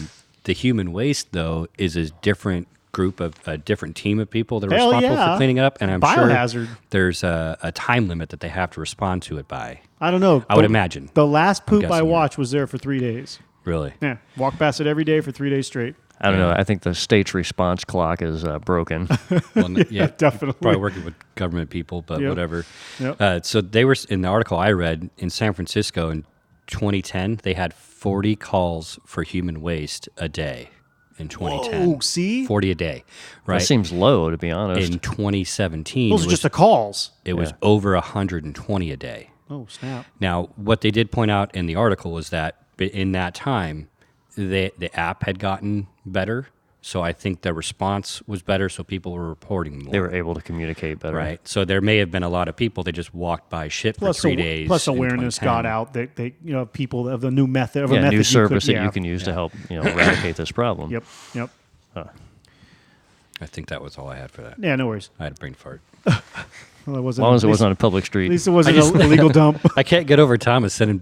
human waste though is a different group of a different team of people that are Hell responsible yeah. for cleaning up, and I'm Biohazard. sure there's a time limit that they have to respond to it by. I don't know. I would imagine. The last poop I guessing, yeah. watched was there for 3 days. Really? Yeah. Walked past it every day for 3 days straight. I don't know. I think the state's response clock is broken. Well, yeah, Definitely. Probably working with government people, but Yep. whatever. Yep. So they were in the article I read in San Francisco in 2010. They had 40 calls for human waste a day in 2010. Oh, see? 40 a day, right? That seems low, to be honest. In 2017, Those it are was, just the calls. it was Yeah. over 120 a day. Oh, snap. Now, what they did point out in the article was that in that time, the app had gotten better. So I think the response was better, so people were reporting more. They were able to communicate better. Right. So there may have been a lot of people that just walked by shit Plus, for 3 days. plus in awareness 2010. got out that they, people of the new method of a Yeah, method new service you could, that you can use to help eradicate this problem. Yep. I think that was all I had for that. Yeah, no worries. I had a brain fart. Well, it As wasn't, long as it at least- wasn't on a public street. At least it wasn't I just- an illegal dump. I can't get over Thomas sending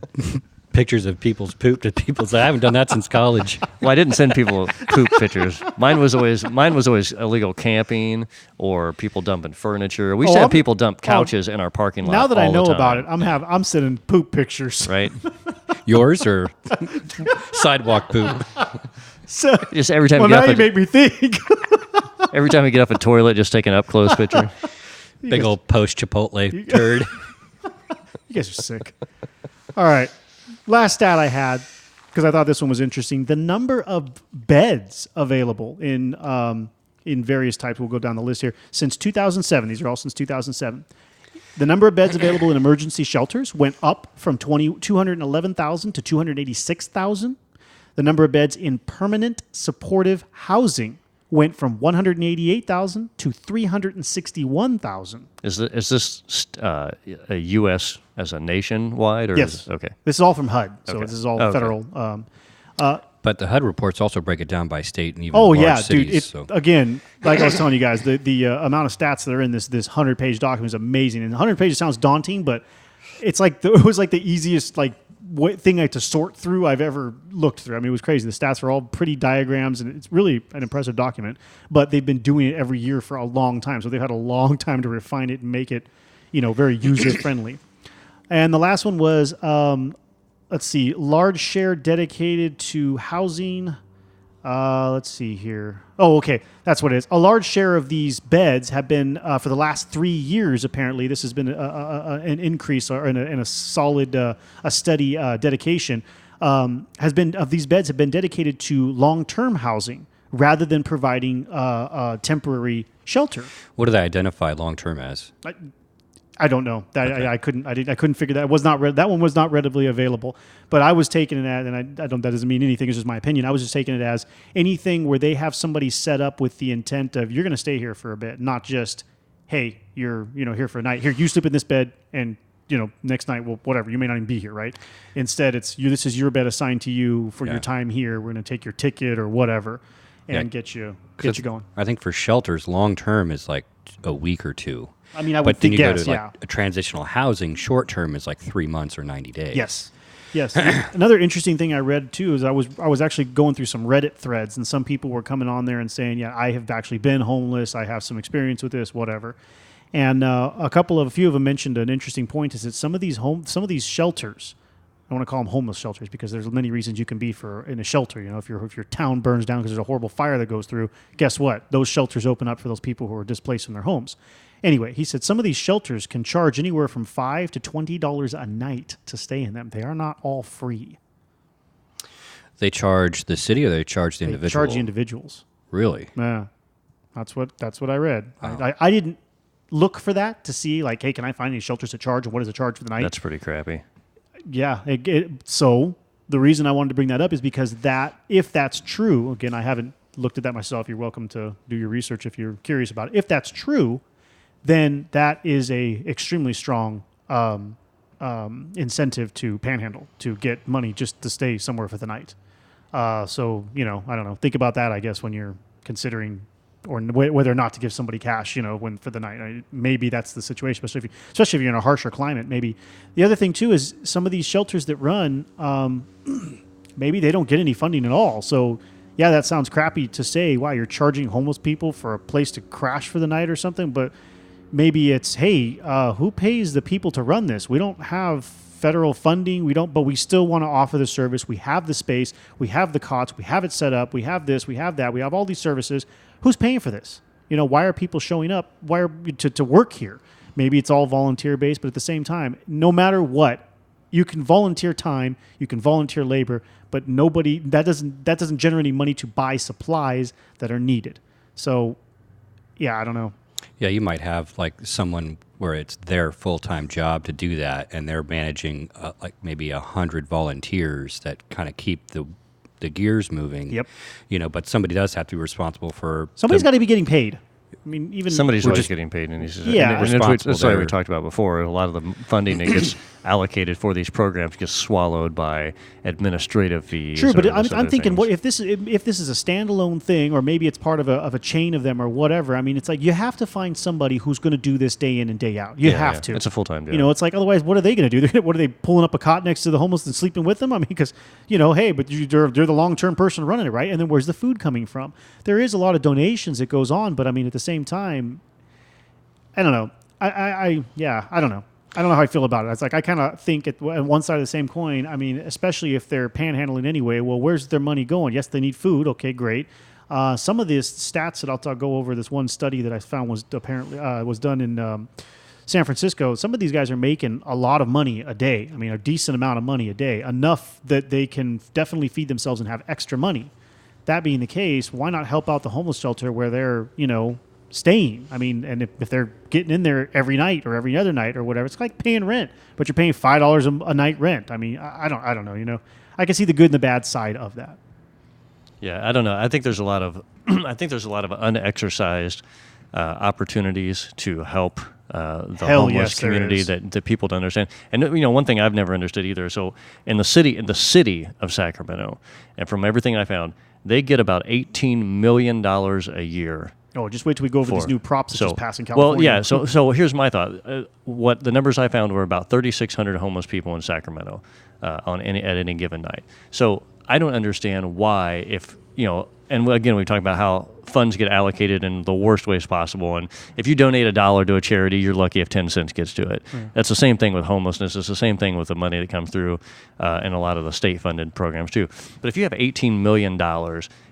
pictures of people's poop to people's. I haven't done that since college. Well, I didn't send people poop pictures. Mine was always illegal camping or people dumping furniture. We used to have people dump couches in our parking lot. Now that I all the know time, about it, I'm sending poop pictures. right? Yours or sidewalk poop? So, Just every time well, you now get you up, make me think. every time you get off a toilet, just take an up close picture. Big old post Chipotle turd. You guys are sick. All right. Last stat I had, because I thought this one was interesting. The number of beds available in various types, we'll go down the list here, since 2007. These are all since 2007. The number of beds available in emergency shelters went up from 211,000 to 286,000. The number of beds in permanent supportive housing went from 188,000 to 361,000. Is this a U.S. as a nationwide? Or Yes. Okay. This is all from HUD, so Okay. this is all Okay. federal. But the HUD reports also break it down by state and even Oh large yeah, cities. dude! So. Again, like I was telling you guys, the amount of stats that are in this 100-page document is amazing. And 100 pages sounds daunting, but it's like it was like the easiest thing to sort through I've ever looked through. I mean, it was crazy. The stats are all pretty diagrams, and it's really an impressive document. But they've been doing it every year for a long time, so they've had a long time to refine it and make it, very user friendly. And the last one was, let's see, large share dedicated to housing. Let's see here. Oh, okay. That's what it is. A large share of these beds have been, for the last 3 years, apparently, this has been an increase or in a solid, a steady dedication, of these beds have been dedicated to long-term housing rather than providing temporary shelter. What do they identify long term as? I don't know. I couldn't figure that. It was not that one was not readily available. But I was taking it as, and I don't. That doesn't mean anything. It's just my opinion. I was just taking it as anything where they have somebody set up with the intent of you're going to stay here for a bit, not just hey, you're here for a night. Here, you sleep in this bed, and next night, well, whatever. You may not even be here, right? Instead, it's you. This is your bed assigned to you for your time here. We're going to take your ticket or whatever, and get you going. I think for shelters, long term is like a week or two. I mean, I would But then think you go yes, to a transitional housing, short term is like 3 months or 90 days. Yes. Another interesting thing I read too is I was actually going through some Reddit threads, and some people were coming on there and saying, "Yeah, I have actually been homeless. I have some experience with this, whatever." And a few of them mentioned an interesting point: is that some of these shelters I want to call them homeless shelters because there's many reasons you can be in a shelter. You know, if your town burns down because there's a horrible fire that goes through, guess what? Those shelters open up for those people who are displaced from their homes. Anyway, he said some of these shelters can charge anywhere from $5 to $20 a night to stay in them. They are not all free. They charge the city, or they charge the individual? They charge the individuals. Really? Yeah, that's what I read. Wow. I didn't look for that to see like, hey, can I find any shelters to charge, and what is the charge for the night? That's pretty crappy. Yeah. So the reason I wanted to bring that up is because if that's true, again, I haven't looked at that myself. You're welcome to do your research if you're curious about it. If that's true, then that is a extremely strong incentive to panhandle, to get money just to stay somewhere for the night. So, I don't know. Think about that, I guess, when you're considering or whether or not to give somebody cash, for the night. Maybe that's the situation, especially if you're in a harsher climate. Maybe the other thing too is some of these shelters that run, maybe they don't get any funding at all. So yeah, that sounds crappy to say. Wow, you're charging homeless people for a place to crash for the night or something. But maybe it's, hey, who pays the people to run this? We don't have federal funding. But we still want to offer the service. We have the space. We have the cots. We have it set up. We have this. We have that. We have all these services. Who's paying for this? Why are people showing up? Why are to work here? Maybe it's all volunteer based, but at the same time, no matter what, you can volunteer time, you can volunteer labor, but that doesn't generate any money to buy supplies that are needed. So, yeah, I don't know. Yeah, you might have like someone where it's their full-time job to do that, and they're managing like maybe 100 volunteers that kind of keep the gears moving. Yep. But somebody does have to be responsible for. Somebody's got to be getting paid. I mean, even somebody's always getting paid, and that's what we talked about before. A lot of the funding that gets allocated for these programs gets swallowed by administrative fees. True, but I'm thinking, what if this is a standalone thing, or maybe it's part of a chain of them, or whatever. I mean, it's like you have to find somebody who's going to do this day in and day out. You have to. It's a full time job. It's like otherwise, what are they going to do? What are they pulling up a cot next to the homeless and sleeping with them? I mean, because hey, but they're the long term person running it, right? And then where's the food coming from? There is a lot of donations that goes on, but I mean, at the same time, I don't know. I don't know. I don't know how I feel about it. It's like I kind of think at one side of the same coin. I mean, especially if they're panhandling anyway. Well, where's their money going? Yes, they need food. Okay, great. Some of these stats that I'll go over. This one study that I found was apparently was done in San Francisco. Some of these guys are making a lot of money a day. I mean, a decent amount of money a day, enough that they can definitely feed themselves and have extra money. That being the case, why not help out the homeless shelter where they're staying? I mean, and if they're getting in there every night or every other night or whatever, it's like paying rent, but you're paying $5 a night rent. I mean, I don't know. I can see the good and the bad side of that. Yeah, I don't know. I think there's a lot of unexercised opportunities to help the homeless community that people don't understand. And one thing I've never understood either. So in the city of Sacramento, and from everything I found, they get about $18 million a year. Oh, just wait till we go over these new props that just passed in California. Well, yeah. So here's my thought. What the numbers I found were about 3,600 homeless people in Sacramento at any given night. So I don't understand why, if and again, we talk about how funds get allocated in the worst ways possible. And if you donate $1 to a charity, you're lucky if 10 cents gets to it. That's the same thing with homelessness. It's the same thing with the money that comes through in a lot of the state-funded programs too. But if you have $18 million,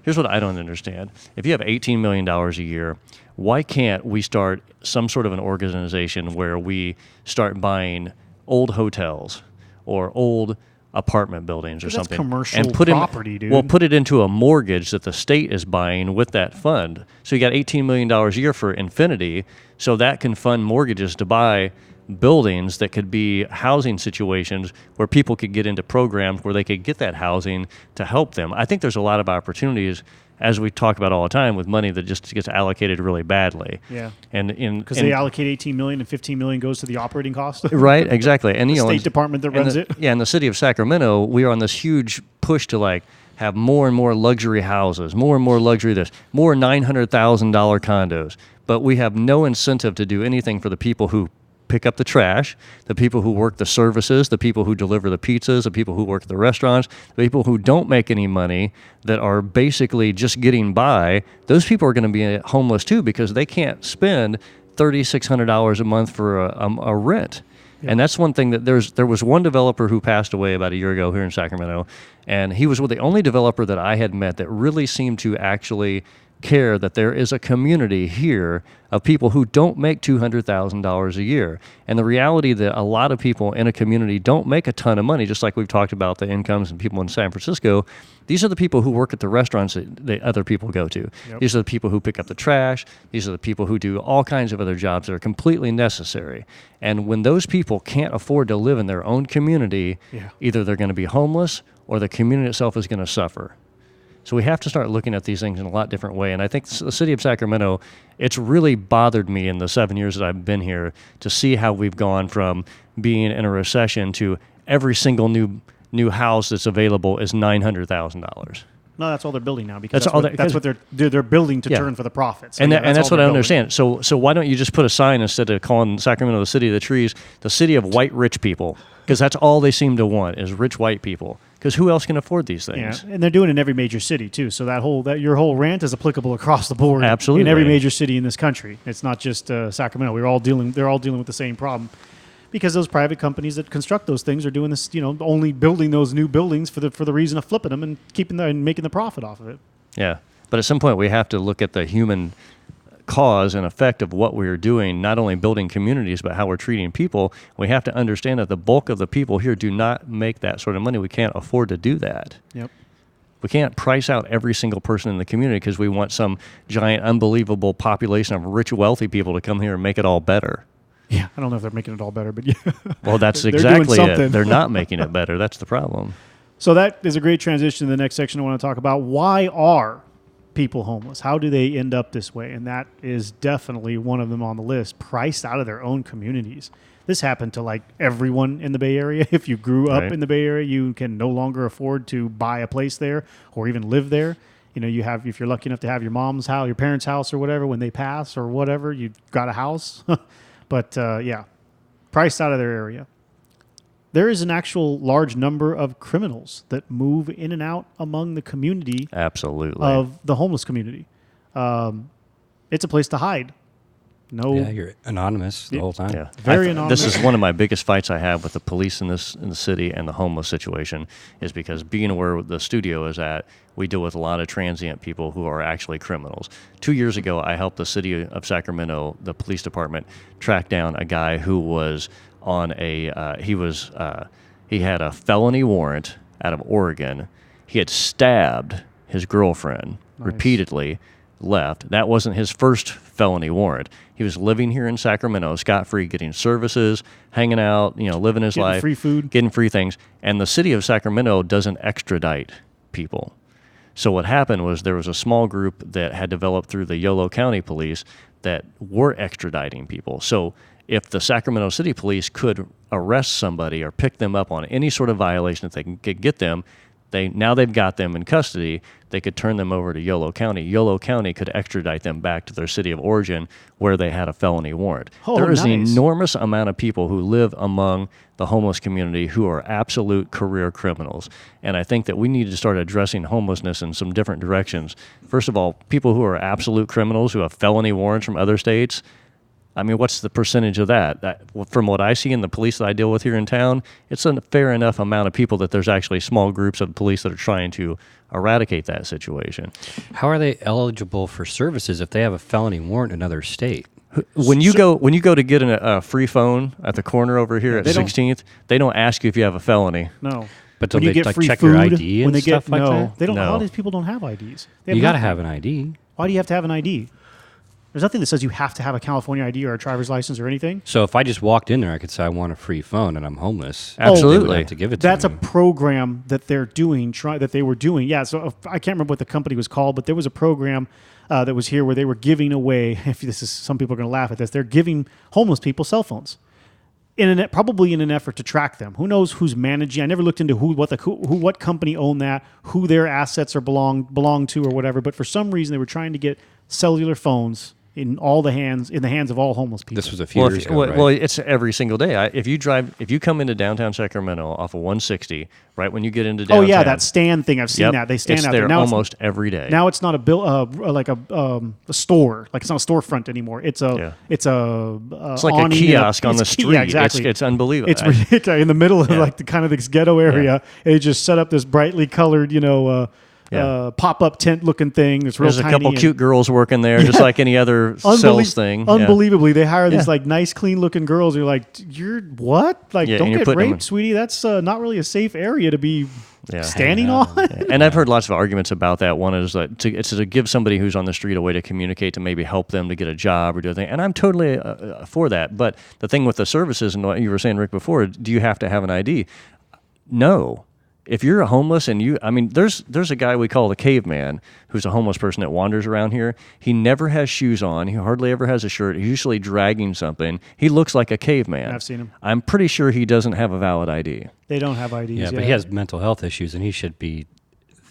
here's what I don't understand. If you have $18 million a year, why can't we start some sort of an organization where we start buying old hotels or old apartment buildings or something, commercial and put property, dude. Well, put it into a mortgage that the state is buying with that fund. So you got $18 million a year for Infinity, so that can fund mortgages to buy buildings that could be housing situations where people could get into programs where they could get that housing to help them. I think there's a lot of opportunities, as we talk about all the time, with money that just gets allocated really badly. Yeah, and because they allocate $18 million and $15 million goes to the operating cost. Right, exactly. And the state department that runs it. Yeah, in the city of Sacramento, we are on this huge push to have more and more luxury houses, more and more luxury this, more $900,000 condos. But we have no incentive to do anything for the people who pick up the trash, the people who work the services, the people who deliver the pizzas, the people who work the restaurants, the people who don't make any money, that are basically just getting by. Those people are going to be homeless too because they can't spend $3,600 a month for a rent. And that's one thing that there was one developer who passed away about a year ago here in Sacramento, and he was the only developer that I had met that really seemed to actually care that there is a community here of people who don't make $200,000 a year. And the reality that a lot of people in a community don't make a ton of money, just like we've talked about the incomes and people in San Francisco, these are the people who work at the restaurants that other people go to. Yep. These are the people who pick up the trash. These are the people who do all kinds of other jobs that are completely necessary. And when those people can't afford to live in their own community, either they're going to be homeless or the community itself is going to suffer. So we have to start looking at these things in a lot different way. And I think the city of Sacramento, it's really bothered me in the 7 years that I've been here to see how we've gone from being in a recession to every single new house that's available is $900,000. No, that's all they're building now because That's what they're building to turn for the profits. So and that's what I building. understand. So why don't you just put a sign instead of calling Sacramento the city of the trees, the city of white rich people? Because that's all they seem to want is rich white people. Because who else can afford these things? Yeah, and they're doing it in every major city too. So your whole rant is applicable across the board. Absolutely. In every major city in this country. It's not just Sacramento. They're all dealing with the same problem. Because those private companies that construct those things are doing this, only building those new buildings for the reason of flipping them and and making the profit off of it. Yeah, but at some point we have to look at the human cause and effect of what we're doing, not only building communities, but how we're treating people. We have to understand that the bulk of the people here do not make that sort of money. We can't afford to do that. Yep. We can't price out every single person in the community because we want some giant, unbelievable population of rich, wealthy people to come here and make it all better. Yeah, I don't know if they're making it all better, but yeah. Well, that's They're exactly doing it. something. They're not making it better. That's the problem. So that is a great transition to the next section I want to talk about. Why are people homeless? How do they end up this way? And that is definitely one of them on the list, priced out of their own communities. This happened to like everyone in the Bay Area. If you grew up in the Bay Area, you can no longer afford to buy a place there or even live there. If you're lucky enough to have your mom's house, your parents' house or whatever, when they pass or whatever, you've got a house. But priced out of their area. There is an actual large number of criminals that move in and out among the community. Absolutely. Of the homeless community. It's a place to hide. Yeah, you're anonymous the whole time. Yeah, very anonymous. This is one of my biggest fights I have with the police in the city and the homeless situation, is because being where the studio is at, we deal with a lot of transient people who are actually criminals. 2 years ago, I helped the city of Sacramento, the police department, track down a guy who was on he had a felony warrant out of Oregon. He had stabbed his girlfriend repeatedly. Left. That wasn't his first felony warrant. He was living here in Sacramento, scot-free, getting services, hanging out, living his life. Free food. Getting free things. And the city of Sacramento doesn't extradite people. So what happened was there was a small group that had developed through the Yolo County Police that were extraditing people. So if the Sacramento City Police could arrest somebody or pick them up on any sort of violation that they could get them, now they've got them in custody, they could turn them over to Yolo County. Yolo County could extradite them back to their city of origin where they had a felony warrant. There is an enormous amount of people who live among the homeless community who are absolute career criminals. And I think that we need to start addressing homelessness in some different directions. First of all, people who are absolute criminals who have felony warrants from other states, I mean, what's the percentage of that? From what I see in the police that I deal with here in town, it's a fair enough amount of people that there's actually small groups of police that are trying to eradicate that situation. How are they eligible for services if they have a felony warrant in another state? When you go to get a free phone at the corner over here at 16th, they don't ask you if you have a felony. No. But don't when you they get free check food, your ID and stuff like that? They don't. No. A lot of these people don't have IDs. You got to have an ID. Why do you have to have an ID? There's nothing that says you have to have a California ID or a driver's license or anything. So if I just walked in there, I could say I want a free phone and I'm homeless. Absolutely. They would have to give it to That's me. a program that they're doing. That they were doing. Yeah. So I can't remember what the company was called, but there was a program that was here where they were giving away. Some people are going to laugh at this. They're giving homeless people cell phones. Probably in an effort to track them. Who knows who's managing? I never looked into what company owned that, who their assets are belong to or whatever. But for some reason, they were trying to get cellular phones in the hands of all homeless people. This was a few years ago, right? Well, it's every single day. If you come into downtown Sacramento off of 160, right when you get into downtown. Oh yeah, that stand thing. I've seen that. They stand it's out there there now. almost every day. Now it's not a store. Like it's not a storefront anymore. It's a it's like a kiosk on the street. Yeah, exactly. It's unbelievable. It's ridiculous in the middle of like the kind of this ghetto area. They just set up this brightly colored, pop-up tent looking thing. It's real There's a tiny couple cute girls working there, just like any other sales thing. Unbelievably, they hire these like nice, clean-looking girls. You're like, you're what? Like, don't get raped, sweetie. That's not really a safe area to be standing on. And I've heard lots of arguments about that. One is that it's to give somebody who's on the street a way to communicate, to maybe help them to get a job or do a thing. And I'm totally for that. But the thing with the services and what you were saying, Rick, before, do you have to have an ID? No. If you're a homeless there's a guy we call the caveman who's a homeless person that wanders around here. He never has shoes on. He hardly ever has a shirt. He's usually dragging something. He looks like a caveman. I've seen him. I'm pretty sure he doesn't have a valid ID. They don't have IDs. Yeah, but he has mental health issues, and he should be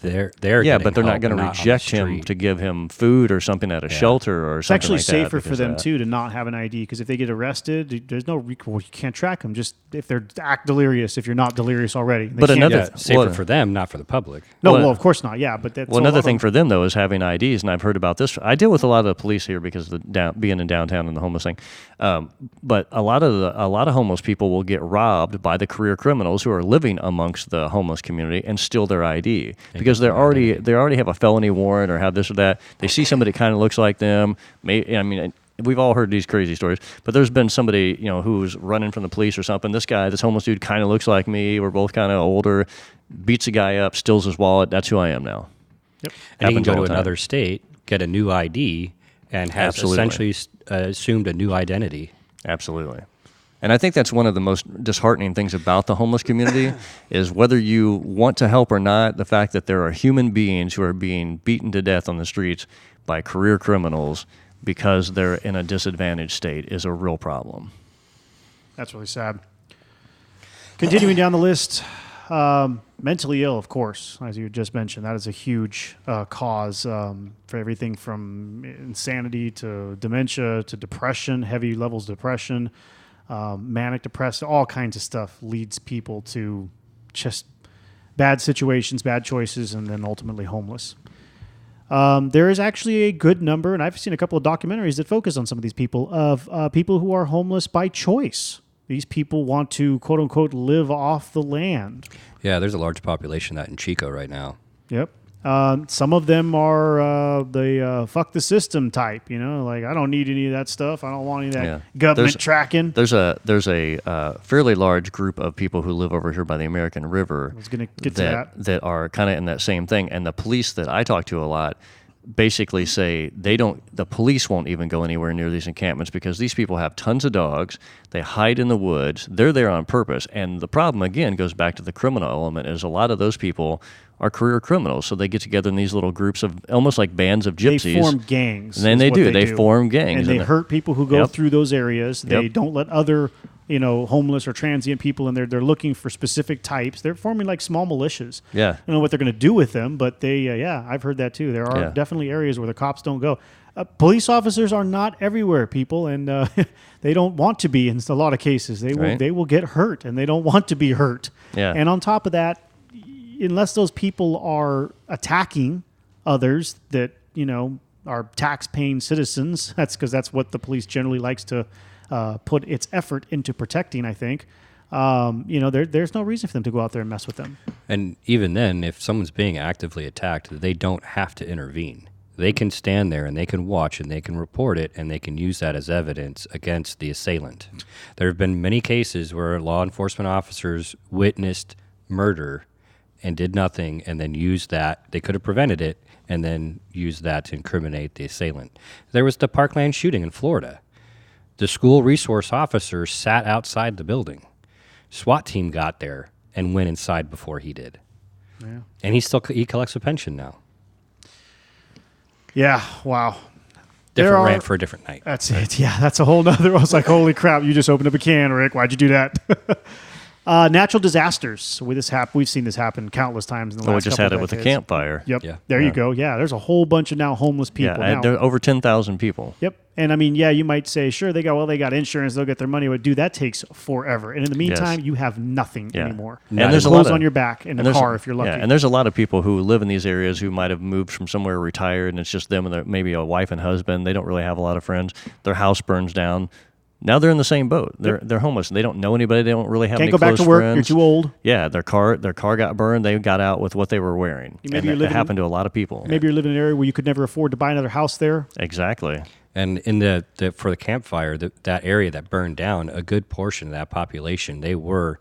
there. Yeah, but they're not going to reject him to give him food or something at a shelter or something like that. It's actually safer for them, too, to not have an ID, because if they get arrested, there's no recourse. You can't track them, just if they're act delirious, if you're not delirious already. But safer for them, not for the public. No, well, of course not, yeah. But that's another thing for them, though, is having IDs, and I've heard about this. I deal with a lot of the police here because of being in downtown and the homeless thing. But a lot of homeless people will get robbed by the career criminals who are living amongst the homeless community and steal their ID because they already have a felony warrant or have this or that. They see somebody that kind of looks like them. We've all heard these crazy stories, but there's been somebody who's running from the police or something. This homeless dude kind of looks like me. We're both kind of older. Beats a guy up, steals his wallet. That's who I am now. Yep. And he can go to another state, get a new ID, and has essentially assumed a new identity. Absolutely. And I think that's one of the most disheartening things about the homeless community is whether you want to help or not, the fact that there are human beings who are being beaten to death on the streets by career criminals because they're in a disadvantaged state is a real problem. That's really sad. Continuing down the list, mentally ill, of course, as you just mentioned. That is a huge cause for everything from insanity to dementia to depression, heavy levels of depression. Manic depressed, all kinds of stuff leads people to just bad situations, bad choices, and then ultimately homeless. There is actually a good number, and I've seen a couple of documentaries that focus on some of these people, of people who are homeless by choice. These people want to, quote unquote, live off the land. Yeah, there's a large population of that in Chico right now. Yep. Some of them are the fuck the system type, like I don't need any of that stuff. I don't want any of that government tracking. There's a fairly large group of people who live over here by the American River. I was going to get to that. That are kind of in that same thing. And the police that I talk to a lot basically say the police won't even go anywhere near these encampments because these people have tons of dogs. They hide in the woods. They're there on purpose. And the problem, again, goes back to the criminal element, is a lot of those people are career criminals. So they get together in these little groups of almost like bands of gypsies. They form gangs. And then they do. They form gangs. And they hurt people who go through those areas. They don't let other homeless or transient people in there. They're looking for specific types. They're forming like small militias. Yeah. I don't know what they're going to do with them, but they, I've heard that too. There are definitely areas where the cops don't go. Police officers are not everywhere, people, and they don't want to be in a lot of cases. They will get hurt, and they don't want to be hurt. Yeah. And on top of that, unless those people are attacking others that, are tax-paying citizens, that's what the police generally likes to put its effort into protecting, I think. There's no reason for them to go out there and mess with them. And even then, if someone's being actively attacked, they don't have to intervene. They can stand there and they can watch and they can report it and they can use that as evidence against the assailant. There have been many cases where law enforcement officers witnessed murder and did nothing and then used that. They could have prevented it and then used that to incriminate the assailant. There was the Parkland shooting in Florida. The school resource officer sat outside the building. SWAT team got there and went inside before he did. Yeah. And he collects a pension now. Yeah, wow. Different rant for a different night. That's it. Yeah, that's a whole nother. I was like, holy crap, you just opened up a can, Rick. Why'd you do that? Natural disasters. We've seen this happen countless times in the last. We just couple had it of with the decades. campfire. Yep. Yeah. There you go. Yeah. There's a whole bunch of now homeless people. Yeah, now. there are over 10,000 people. Yep. And I mean, yeah, you might say, sure, they got insurance, they'll get their money, but dude, that takes forever. And in the meantime, you have nothing anymore. And And there's there's a lot clothes of- on your back in the car if you're lucky. Yeah, and there's a lot of people who live in these areas who might have moved from somewhere retired, and it's just them and maybe a wife and husband. They don't really have a lot of friends. Their house burns down. Now they're in the same boat. They're homeless. They don't know anybody. They don't really have Can't any go back close to work. friends. You're too old. Yeah, their car got burned. They got out with what they were wearing. Maybe and you're that living- happened to a lot of people. Maybe you're living in an area where you could never afford to buy another house there. Exactly. And in the for the campfire, that area that burned down, a good portion of that population, they were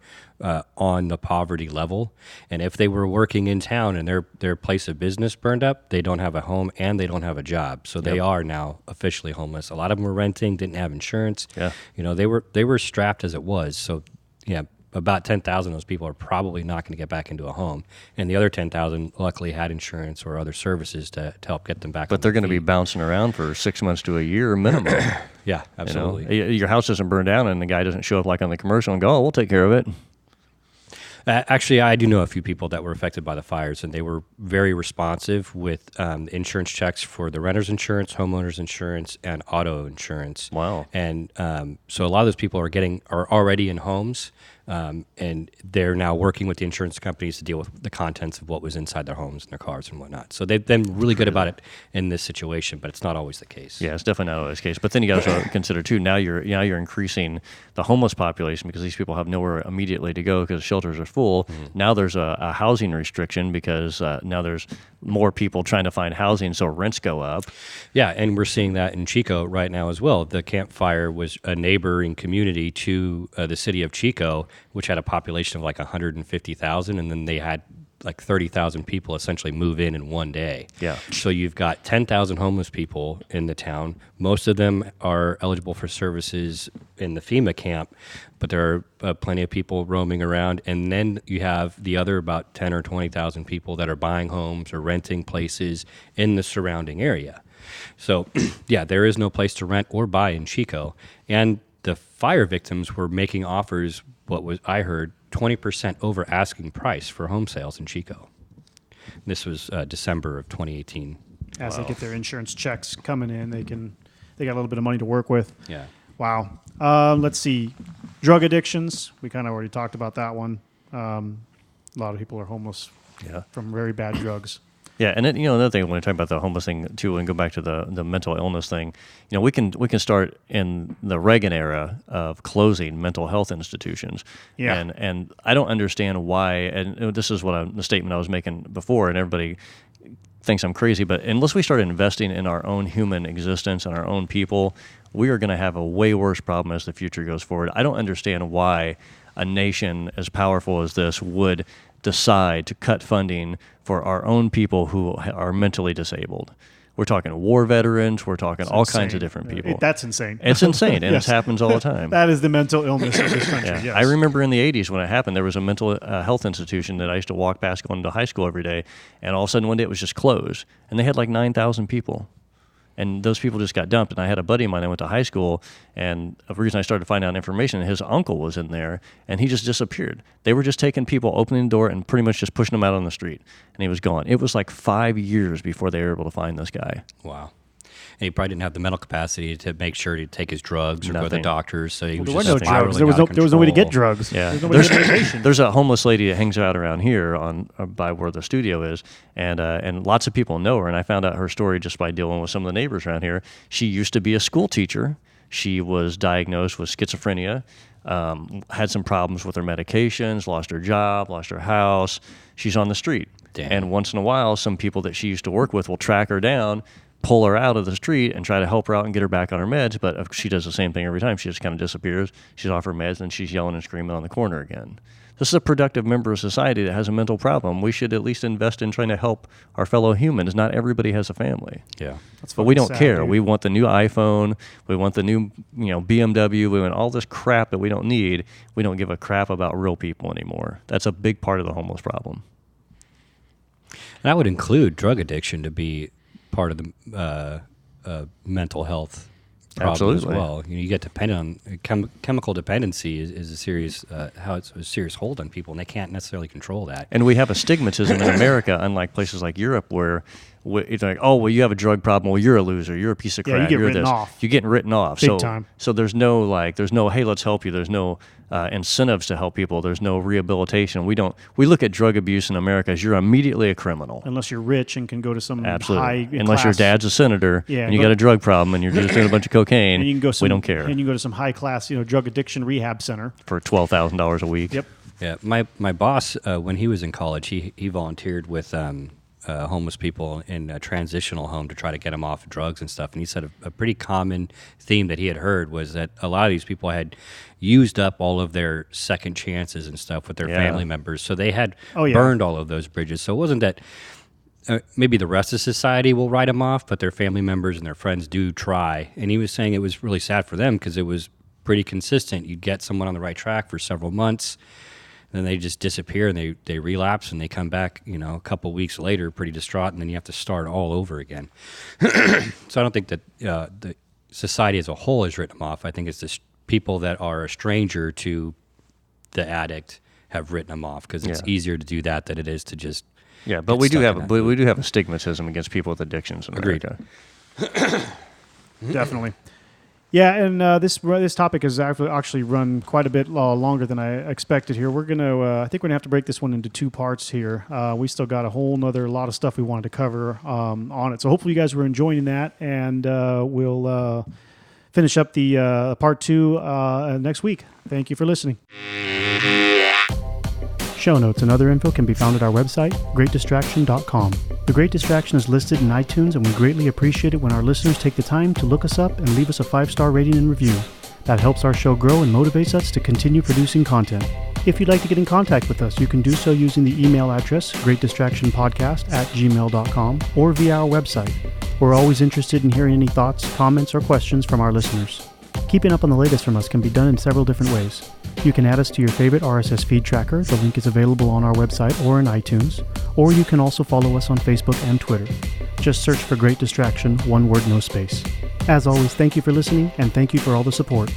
on the poverty level. And if they were working in town and their place of business burned up, they don't have a home and they don't have a job. So they are now officially homeless. A lot of them were renting, didn't have insurance. Yeah. They were strapped as it was. So yeah, about 10,000 of those people are probably not going to get back into a home. And the other 10,000 luckily had insurance or other services to help get them back. But they're going to be bouncing around for 6 months to a year minimum. Yeah, absolutely. You know? Your house doesn't burn down and the guy doesn't show up like on the commercial and go, oh, we'll take care of it. Actually, I do know a few people that were affected by the fires, and they were very responsive with insurance checks for the renter's insurance, homeowner's insurance, and auto insurance. Wow. And so a lot of those people are already in homes, and they're now working with the insurance companies to deal with the contents of what was inside their homes and their cars and whatnot. So they've been really good about it in this situation, but it's not always the case. Yeah, it's definitely not always the case. But then you got to consider too. Now you're increasing the homeless population because these people have nowhere immediately to go because shelters are full. Now there's a housing restriction because now there's more people trying to find housing, so rents go up. Yeah, and we're seeing that in Chico right now as well. The campfire was a neighboring community to the city of Chico, which had a population of like 150,000, and then they had like 30,000 people essentially move in one day. Yeah. So you've got 10,000 homeless people in the town. Most of them are eligible for services in the FEMA camp, but there are plenty of people roaming around. And then you have the other about 10 or 20,000 people that are buying homes or renting places in the surrounding area. So, yeah, there is no place to rent or buy in Chico. And the fire victims were making offers, I heard, 20% over asking price for home sales in Chico. This was December of 2018. As they get their insurance checks coming in, they got a little bit of money to work with. Yeah. Wow. Let's see. Drug addictions. We kind of already talked about that one. A lot of people are homeless from very bad drugs. Yeah, and then, another thing when we talk about the homeless thing too, and go back to the mental illness thing, we can start in the Reagan era of closing mental health institutions. Yeah. And I don't understand why. And this is the statement I was making before, and everybody thinks I'm crazy. But unless we start investing in our own human existence and our own people, we are going to have a way worse problem as the future goes forward. I don't understand why a nation as powerful as this would decide to cut funding for our own people who are mentally disabled. We're talking war veterans. We're talking all kinds of different people. That's insane. It's insane, and Yes. it happens all the time. That is the mental illness of this country. Yeah. Yes. I remember in the 80s when it happened, there was a mental health institution that I used to walk past going to high school every day, and all of a sudden one day it was just closed, and they had like 9,000 people. And those people just got dumped. And I had a buddy of mine that went to high school, and the reason I started to find out information, his uncle was in there, and he just disappeared. They were just taking people, opening the door, and pretty much just pushing them out on the street. And he was gone. It was like 5 years before they were able to find this guy. Wow. And he probably didn't have the mental capacity to make sure to take his drugs or go to the Nothing. doctors. So he was There were just no drugs. spiraling There was no way to get control. drugs. Yeah, There was no way to get medication. there's a homeless lady that hangs out around here by where the studio is, and lots of people know her. And I found out her story just by dealing with some of the neighbors around here. She used to be a school teacher. She was diagnosed with schizophrenia, had some problems with her medications, lost her job, lost her house. She's on the street, Damn. and once in a while, some people that she used to work with will track her down, pull her out of the street and try to help her out and get her back on her meds, but she does the same thing every time. She just kind of disappears. She's off her meds, and she's yelling and screaming on the corner again. This is a productive member of society that has a mental problem. We should at least invest in trying to help our fellow humans. Not everybody has a family. Yeah. But we fucking don't sad, care. dude. We want the new iPhone. We want the new BMW. We want all this crap that we don't need. We don't give a crap about real people anymore. That's a big part of the homeless problem. And I would include drug addiction to be part of the mental health problem Absolutely. as well. You get dependent on chemical dependency is a serious how it's a serious hold on people, and they can't necessarily control that. And we have a stigmatism in America, unlike places like Europe, where it's like, oh, well, you have a drug problem. Well, you're a loser. You're a piece of Yeah, crap. you get You're written this. off. You're getting written off. Big time. So there's no hey, let's help you. There's no incentives to help people. There's no rehabilitation. We look at drug abuse in America as you're immediately a criminal. Unless you're rich and can go to some Absolutely. high Unless your class, dad's a senator Yeah, and you but- got a drug problem and you're just doing a bunch of cocaine, and you can go we don't care. And you can go to some high class, drug addiction rehab center. For $12,000 a week. Yep. Yeah, my boss when he was in college, he volunteered with homeless people in a transitional home to try to get them off drugs and stuff. And he said a pretty common theme that he had heard was that a lot of these people had used up all of their second chances and stuff with their Yeah. family members, so they had Oh, yeah. burned all of those bridges. So it wasn't that. Maybe the rest of society will write them off, but their family members and their friends do try. And he was saying it was really sad for them because it was pretty consistent. You'd get someone on the right track for several months, then they just disappear and they relapse and they come back, a couple weeks later pretty distraught, and then you have to start all over again. So I don't think that the society as a whole has written them off. I think it's the people that are a stranger to the addict have written them off because it's Yeah. easier to do that than it is to just Yeah, but get we do stuck have in that but we loop. do have a stigmatism against people with addictions in Agreed. America. Definitely. Yeah, and this topic has actually run quite a bit longer than I expected here. We're I think we're gonna have to break this one into two parts here. We still got a whole nother lot of stuff we wanted to cover on it. So hopefully you guys were enjoying that, and we'll finish up the part 2 next week. Thank you for listening. Show notes and other info can be found at our website, greatdistraction.com. The Great Distraction is listed in iTunes, and we greatly appreciate it when our listeners take the time to look us up and leave us a 5-star rating and review. That helps our show grow and motivates us to continue producing content. If you'd like to get in contact with us, you can do so using the email address, greatdistractionpodcast@gmail.com, or via our website. We're always interested in hearing any thoughts, comments, or questions from our listeners. Keeping up on the latest from us can be done in several different ways. You can add us to your favorite RSS feed tracker. The link is available on our website or in iTunes. Or you can also follow us on Facebook and Twitter. Just search for Great Distraction, one word, no space. As always, thank you for listening, and thank you for all the support.